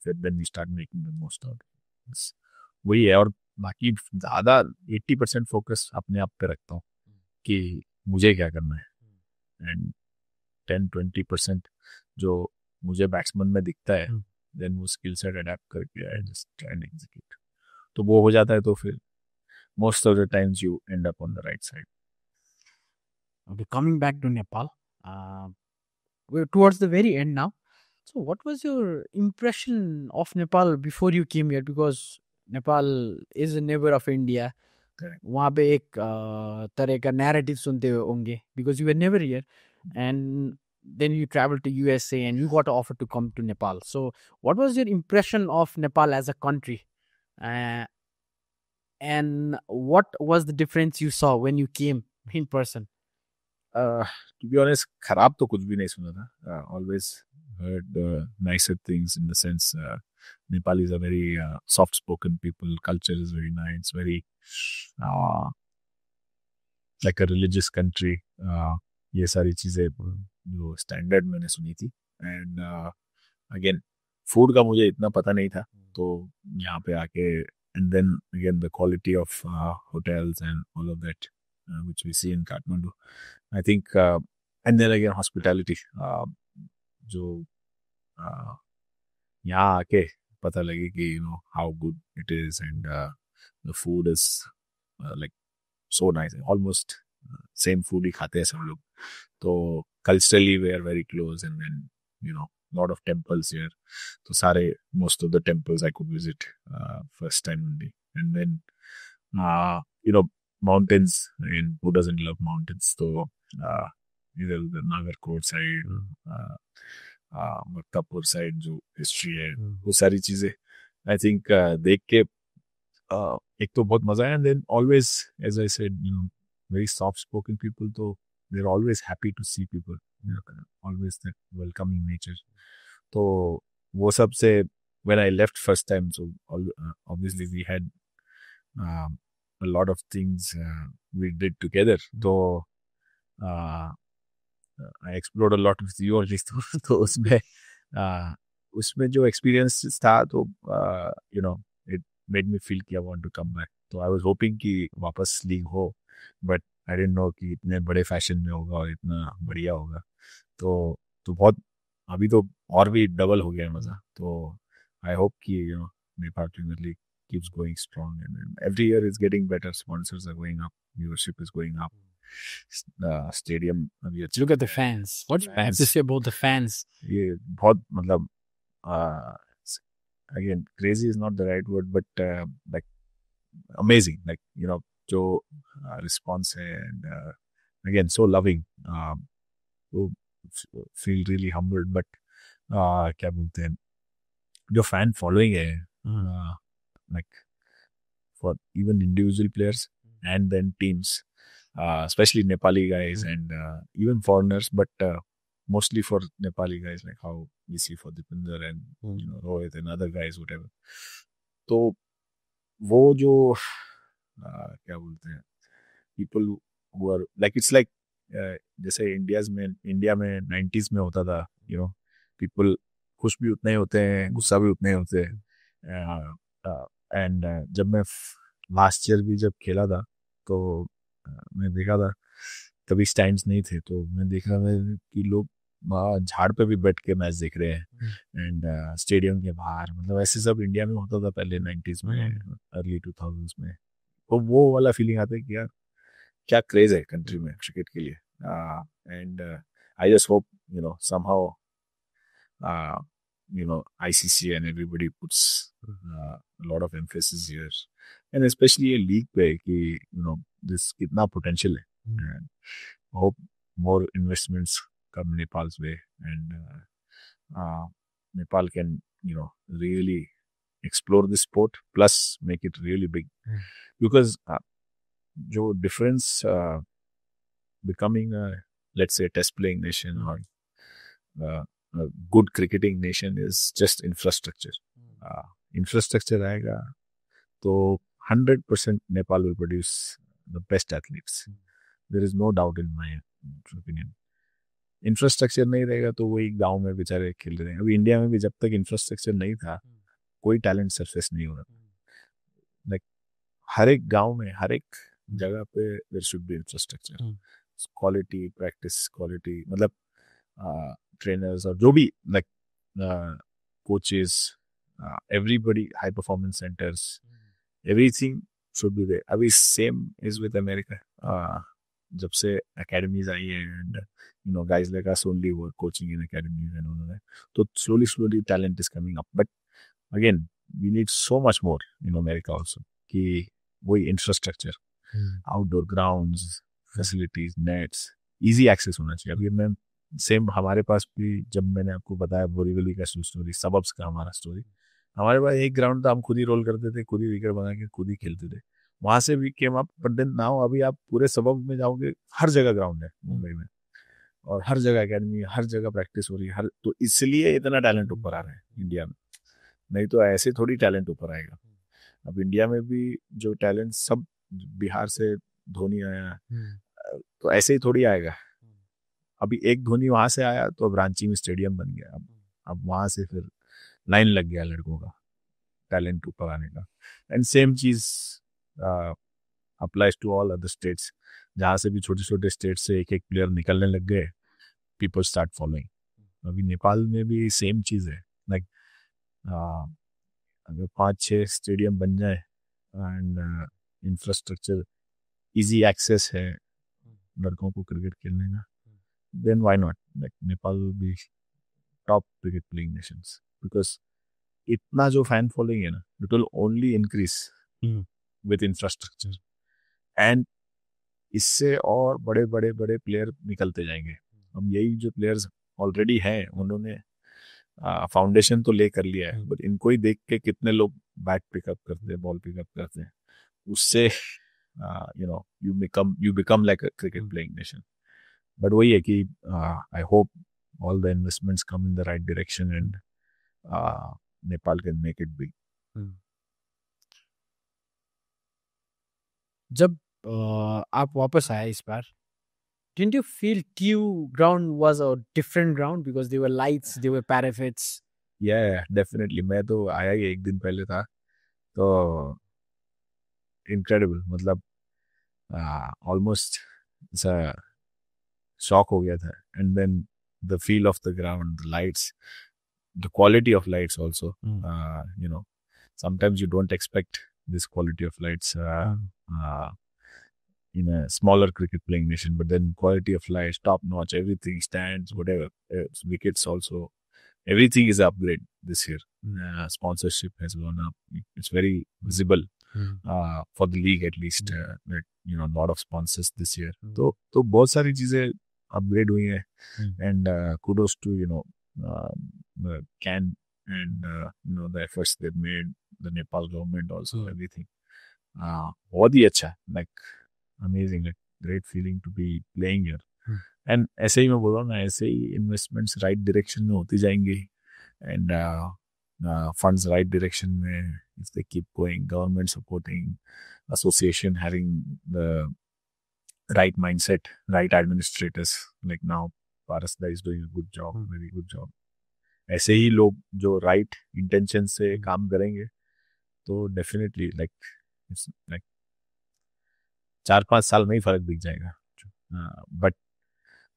फिर then you start making the most out. वही है. और बाकी ज़्यादा 80% फोकस अपने आप पे रखता हूँ कि मुझे क्या करना है. एंड 10-20% जो मुझे बैट्समैन में दिखता है, देन वो स्किल सेट अडेप्ट करके I just try and execute, तो वो हो जाता है, तो फिर most of the times you end up on the right side. Okay, coming back to Nepal, we're towards the very end now. So, what was your impression of Nepal before you came here? Because Nepal is a neighbor of India. Correct. वहाँ पे एक तरह का narrative सुनते होंगे because you were never here, and then you traveled to USA and you got offered to come to Nepal. So, what was your impression of Nepal as a country? Uh, and what was the difference you saw when you came in person? To be honest, खराब तो कुछ भी नहीं सुना था. Always heard nicer things in the sense Nepal is a very soft-spoken people. Culture is very nice, very like a religious country. ये सारी चीजें जो स्टैंडर्ड मैंने सुनी थी. एंड अगेन फूड का मुझे इतना पता नहीं था, तो यहाँ पे आके and then again the quality of hotels and all of that which we see in Kathmandu, I think, and then again hospitality, जो यहाँ आके पता लगे कि how good it is, and the food is like so nice, almost same food ही खाते हैं सब लोग, तो culturally we are very close, and then lot of temples here, so सारे most of the temples I could visit first time only, and then mountains, and who doesn't love mountains, so either the Nagarkot side, Martapur side जो history है, वो सारी चीजें I think देख के एक तो बहुत मजा आया, and then always, as I said, very soft spoken people, so they're always happy to see people, always that welcoming nature. तो वो सब से when I left first time, so obviously we had a lot of things we did together, so I explored a lot with you already, तो उसमें जो experience था, तो it made me feel कि I want to come back. So I was hoping कि वापस league हो, but I didn't know कि इतने बड़े फैशन में होगा और इतना बढ़िया होगा, तो बहुत अभी तो और भी डबल हो गया मजा. तो I hope कि Nepal Premier League keeps going strong, and every year it's getting better. Sponsors are going up, viewership is going up. Stadium अभी अच्छा. Look at the fans. What do you have to say about the fans? ये बहुत मतलब again crazy is not the right word, but like amazing, like जो response है, and again so loving, so feel really humbled, but क्या बोलते हैं, जो fan following है, like for even individual players and then teams, especially Nepali guys and even foreigners, but mostly for Nepali guys, like how we see for Dipinder and Rohit and other guys, whatever. तो वो जो क्या बोलते हैं, people who are like, it's like जैसे India में 90s में होता था, people खुश भी उतने ही होते हैं, गुस्सा भी उतने ही होते हैं. एंड जब मैं लास्ट ईयर भी जब खेला था, तो मैं देखा था कभी स्टैंड्स नहीं थे, तो मैं देख रहा था कि लोग झाड़ पे भी बैठ के मैच देख रहे हैं, एंड स्टेडियम के बाहर, मतलब ऐसे सब इंडिया में होता था पहले 90s में, अर्ली 2000s में. तो वो वाला फीलिंग आता है कि यार क्या क्रेज है कंट्री में क्रिकेट के लिए. And I just hope somehow ICC and everybody puts a lot of emphasis here, and especially a league पे कि this कितना potential है, and I hope more investments come Nepal's way, and Nepal can really explore this sport plus make it really big, because जो difference becoming a, let's say, test playing nation or a good cricketing nation is just infrastructure. Infrastructure आएगा तो 100% Nepal will produce the best athletes. There is no doubt in my opinion. Infrastructure नहीं रहेगा तो वही गांव में बेचारे खेल रहे हैं. अभी इंडिया में भी जब तक इंफ्रास्ट्रक्चर नहीं था, कोई टैलेंट सरफेस नहीं हो रहा. लाइक हर एक गांव में, हर एक जगह पे there should be infrastructure. Quality practice quality, मतलब ट्रेनर्स और जो भी like coaches, everybody, high performance centers, everything should be there. अभी same is with America. जब से academies आई है and guys like us only were coaching in academies and all that, तो slowly talent is coming up. But again, we need so much more in America also, कि वही infrastructure, outdoor grounds, facilities, nets, easy access होना चाहिए. अभी मैं same हमारे पास भी, जब मैंने आपको बताया बोरीवली का स्टोरी, सबब्स का हमारा स्टोरी, हमारे पास एक ग्राउंड था, हम खुद ही रोल करते थे, खुद ही विकेट बना के खुद ही खेलते थे, वहां से भी came up. But then now अभी आप पूरे सबब में जाओगे, हर जगह ग्राउंड है मुंबई में, और हर जगह एकेडमी, हर जगह प्रैक्टिस हो रही है, तो इसलिए इतना टैलेंट ऊपर आ रहा है इंडिया में. नहीं तो ऐसे थोड़ी टैलेंट ऊपर आएगा. अब इंडिया में भी जो टैलेंट सब, बिहार से धोनी आया, तो ऐसे ही थोड़ी आएगा. अभी एक धोनी वहां से आया तो अब रांची में स्टेडियम बन गया. अब वहां से फिर लाइन लग गया लड़कों का टैलेंट ऊपर आने का. एंड सेम चीज applies to all other states. जहाँ से भी छोटे छोटे स्टेट से एक एक प्लेयर निकलने लग गए, पीपल स्टार्ट फॉलोइंग. अभी नेपाल में भी सेम चीज है. लाइक अगर 5-6 स्टेडियम बन जाए एंड इंफ्रास्ट्रक्चर, इजी एक्सेस है लड़कों को क्रिकेट खेलने का, then why not? Like Nepal will be top cricket playing nations, because इतना जो फैन फॉलोइंग है ना, it will only increase with infrastructure, and इससे और बड़े बड़े बड़े प्लेयर निकलते जाएंगे. अब यही जो प्लेयर्स ऑलरेडी हैं, उन्होंने फाउंडेशन तो ले कर लिया है, बट इनको ही देख के कितने लोग बैट पिकअप करते हैं, बॉल पिकअप करते हैं, उससे you become like a cricket playing nation. But वही है कि I hope all the investments come in the right direction and Nepal can make it big. जब आप वापस आए इस बार, didn't you feel TU ground was a different ground because there were lights, there were parapets? Yeah, definitely. मैं तो आया ही एक दिन पहले था, तो इनक्रेडिबल, मतलब ऑलमोस्ट शॉक हो गया था. And then the feel of the ground, the lights, the quality of lights also. Sometimes you don't expect this quality of lights in a smaller cricket playing nation, but then quality of lights, top notch, everything, stands, whatever, wickets also, everything is upgrade this year. Sponsorship has gone up. It's very visible for the league at least. That lot of sponsors this year. तो बहुत सारी चीजें upgrade हुई हैं, and kudos to CAN and the efforts they've made, the Nepal government also, everything. बहुत ही अच्छा, like amazing, like great feeling to be playing here. And ऐसे ही मैं बोल रहा हूँ ना, ऐसे ही investments right direction में होती जाएंगी, and funds right direction में, if they keep going, government supporting, association having the right mindset, right administrators, like now Parasda is doing a good job, very good job. ऐसे ही लोग जो right intention से काम करेंगे, तो डेफिनेटली लाइक 4-5 साल में ही फर्क दिख जाएगा. बट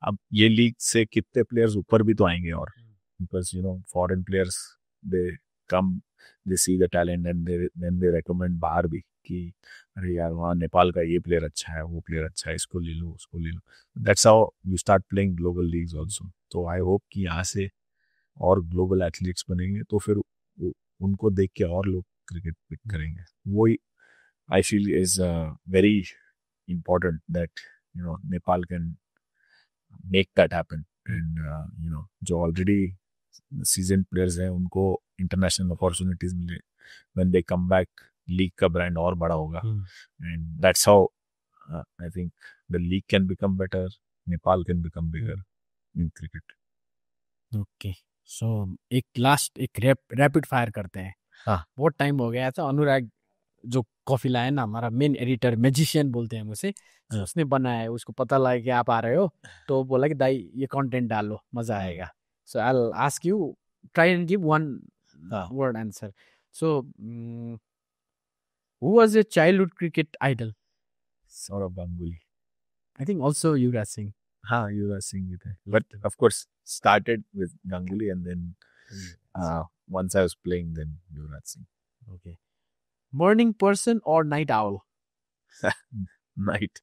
अब ये लीग से कितने प्लेयर्स ऊपर भी तो आएंगे, और because foreign players they come, they see the talent and then they recommend बाहर भी कि अरे यार वहाँ नेपाल का ये प्लेयर अच्छा है, वो प्लेयर अच्छा है, इसको ले लो, उसको ले लो. That's how you start playing global leagues also. तो आई होप कि यहाँ से और ग्लोबल एथलीट्स बनेंगे, तो फिर उनको देख के और लोग क्रिकेट पिक करेंगे. वो I feel is very important that Nepal can make that happen. And जो already seasoned players हैं, उनको international opportunities मिले, when they come back league का brand और बड़ा होगा. And that's how I think the league can become better, Nepal can become bigger in cricket. Okay, so एक rapid fire करते हैं. हाँ, बहुत टाइम हो गया था. अनुराग जो कॉफी लाया ना, हमारा मेन एडिटर, मैजिशियन बोलते हैं उसे, उसने बनाया है. उसको पता लगा कि आप आ रहे हो, तो बोला कि दाई ये कंटेंट डालो, मजा आएगा. So I will ask you, try and give one word answer. So who was your childhood cricket idol? Saurav Ganguly. I think also Yuvraj Singh. हाँ, Yuvraj Singh भी थे. But of course, started with Ganguly and then once I was playing, then Yuvraj Singh. Okay. Morning person or night owl? Night.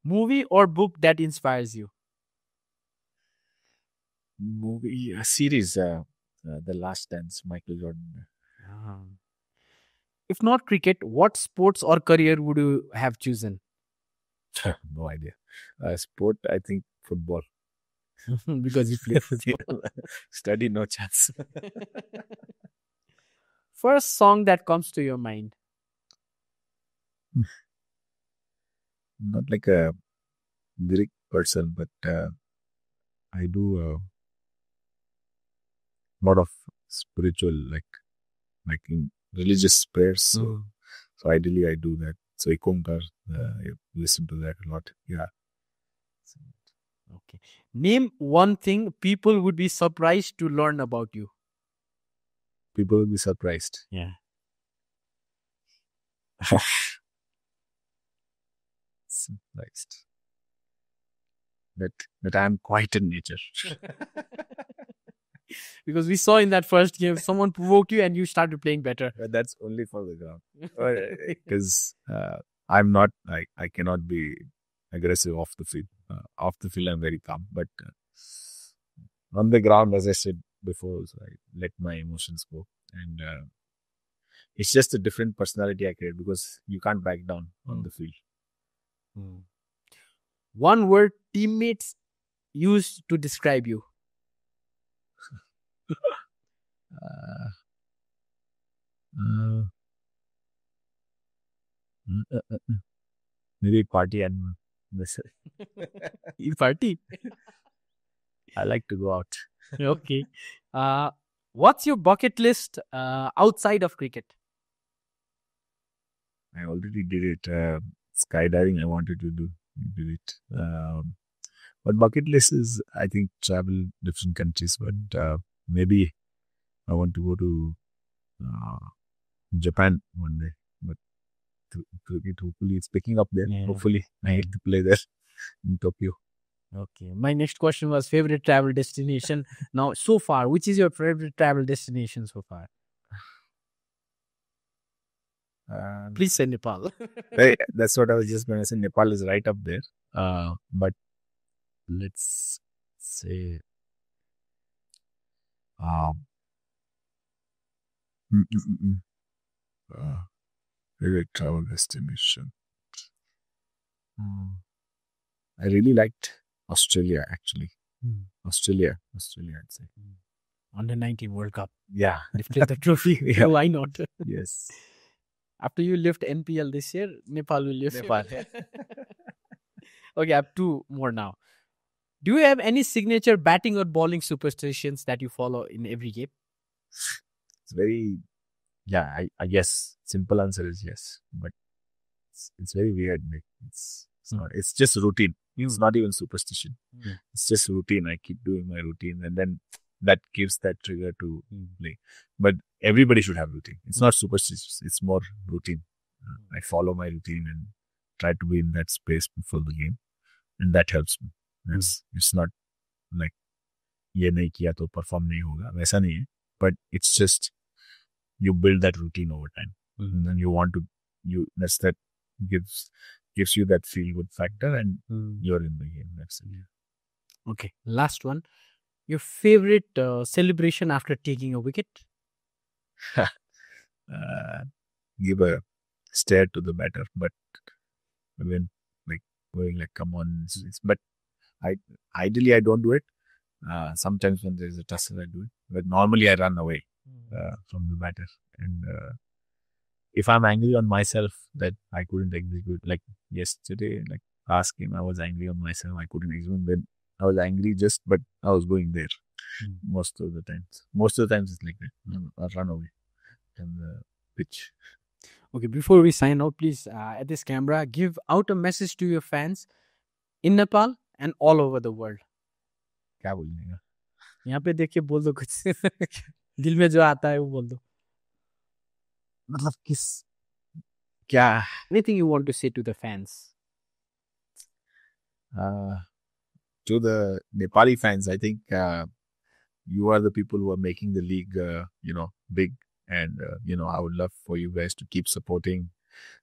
Movie or book that inspires you? Movie, series, The Last Dance, Michael Jordan. If not cricket, what sports or career would you have chosen? No idea. Sport, I think football. Because you play football. Study, no chance. First song that comes to your mind? Not like a lyric person, but I do a lot of spiritual, like in religious prayers. So ideally, I do that. So Ikonkar, I listen to that a lot. Yeah. Okay. Name one thing people would be surprised to learn about you. People will be surprised. Yeah. Surprised. That I am quiet in nature. Because we saw in that first game, someone provoked you and you started playing better. But that's only for the ground. Because I'm not, I cannot be aggressive off the field. Off the field, I'm very calm. But on the ground, as I said before, so I let my emotions go. And it's just a different personality I create because you can't back down on the field. One word teammates use to describe you. Maybe party animal. In party? I like to go out. Okay. What's your bucket list outside of cricket? I already did it. Skydiving, I wanted to do it. But bucket list is, I think, travel different countries. But maybe I want to go to Japan one day. But cricket, hopefully, it's picking up there. Yeah. Hopefully, I get to play there in Tokyo. Okay. My next question was favorite travel destination. Now, so far, which is your favorite travel destination so far? Please say Nepal. That's what I was just going to say. Nepal is right up there. But let's say favorite travel destination. I really liked Australia, actually. Australia, I'd say. Under 19 World Cup. Yeah. Lifted the trophy. Yeah. Why not? Yes. After you lift NPL this year, Nepal will lift. Nepal. Okay, I have two more now. Do you have any signature batting or bowling superstitions that you follow in every game? It's very, yeah, I guess simple answer is yes. But it's very weird. Like it's not, it's just routine. It's not even superstition. It's just routine. I keep doing my routine and then that gives that trigger to play. But everybody should have routine. It's not superstitious. It's more routine. I follow my routine and try to be in that space before the game. And that helps me. It's not like ये नहीं किया तो perform नहीं होगा. वैसा नहीं है. But it's just you build that routine over time. And then you want to, that's that gives you that feel good factor and you're in the game. That's it. Okay. Last one. Your favorite celebration after taking a wicket? Give a stare to the batter, but when going like, come on, but ideally I don't do it. Sometimes when there's a tussle, I do it, but normally I run away from the batter. And if I'm angry on myself that I couldn't execute, like yesterday, like last game, I was angry on myself. I couldn't execute. Then I was angry but I was going there most of the times. Most of the times it's like that. I run away from the pitch. Okay, before we sign out, please, at this camera, give out a message to your fans in Nepal and all over the world. क्या बोलने का? यहाँ पे देख के बोल दो कुछ दिल में जो आता है वो बोल दो. मतलब क्या Anything you want to say to the fans? To the Nepali fans, I think you are the people who are making the league, big. And, I would love for you guys to keep supporting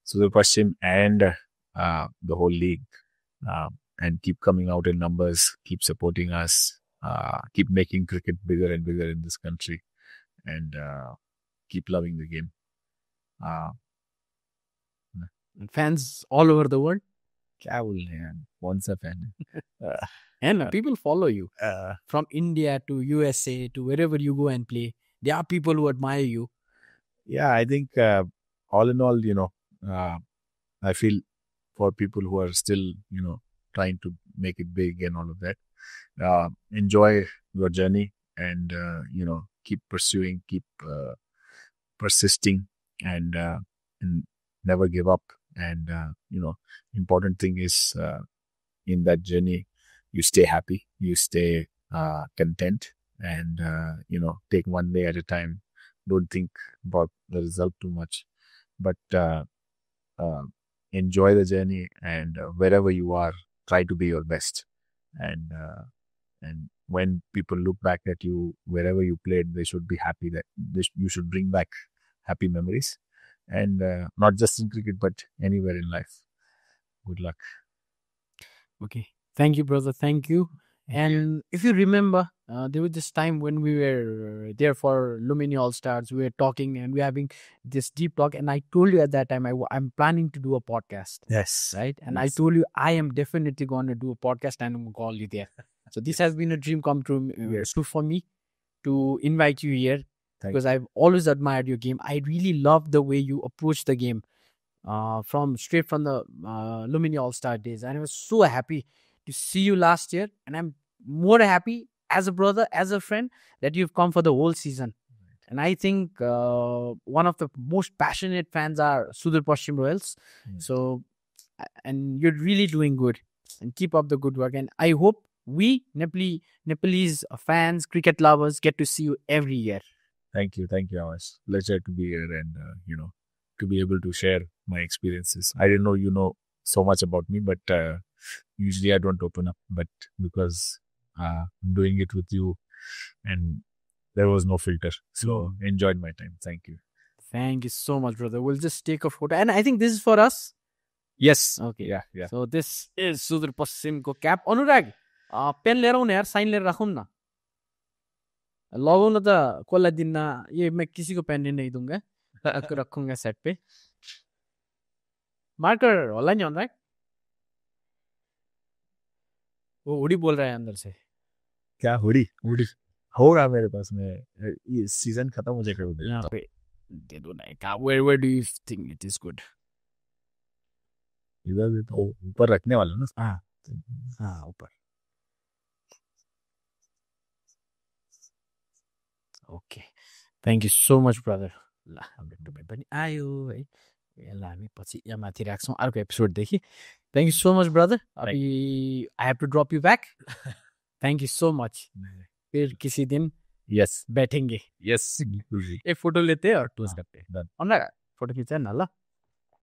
Sudhir Pashchim and the whole league, and keep coming out in numbers, keep supporting us, keep making cricket bigger and bigger in this country, and keep loving the game. And fans all over the world? क्या बोलने यार, कौन सा fan है? And people follow you from India to USA to wherever you go and play. There are people who admire you. Yeah, I think all in all, I feel for people who are still, trying to make it big and all of that, enjoy your journey and, keep pursuing, keep persisting, and never give up. And, important thing is in that journey, you stay happy, you stay content, and, take one day at a time. Don't think about the result too much, but enjoy the journey, and wherever you are, try to be your best. And when people look back at you, wherever you played, they should be happy that you should bring back happy memories, and not just in cricket, but anywhere in life. Good luck. Okay. Thank you, brother. Thank you. And if you remember, there was this time when we were there for Lumini All Stars. We were talking and we were having this deep talk. And I told you at that time, I'm planning to do a podcast. Yes. Right. And I Yes. told you, I am definitely going to do a podcast and I'm going to call you there. So this has been a dream come true Yes. for me to invite you here Thank because I've always admired your game. I really love the way you approach the game straight from the Lumini All Star days. And I was so happy to see you last year. And I'm more happy as a brother, as a friend, that you've come for the whole season. And I think one of the most passionate fans are Sudhir Pashchim Royals. So, and you're really doing good. And keep up the good work. And I hope we, Nepalese fans, cricket lovers, get to see you every year. Thank you, Awas. Pleasure to be here and, to be able to share my experiences. I didn't know you know so much about me, but usually I don't open up. But because I'm doing it with you, and there was no filter, so enjoyed my time. Thank you. Thank you so much, brother. We'll just take a photo. And I think this is for us. Yes. Okay. Yeah. So this is Sudhir Pashchim ko cap. Anurag, pen ले रहा हूँ यार, sign ले रखूँ ना, लगाउन त कसलाई दिन ये मैं किसी को पेन नहीं दूंगा, रखूंगा सेट पे. मार्कर होला नहीं अनुराग? वो हुडी बोल रहा है अंदर से. क्या हुडी होगा मेरे पास में, ये सीजन खत्म हो जाएगा यहाँ पे दे दो ना. Where do you think it is good? इधर तो ऊपर रखने वाला ना. हाँ ऊपर. Okay. Thank you so much, brother. ल हाम्रो टुपी पनि आयो है. यसलाई हामी पछि यहाँ माथि राख्छौँ अर्को एपिसोडदेखि. Thank you so much, brother. I have to drop you back. Thank you so much. फिर किसी दिन Yes. बैठेंगे. Yes. एक फोटो लेते हैं और टोस्ट करते हैं. फोटो खींचा ना ल.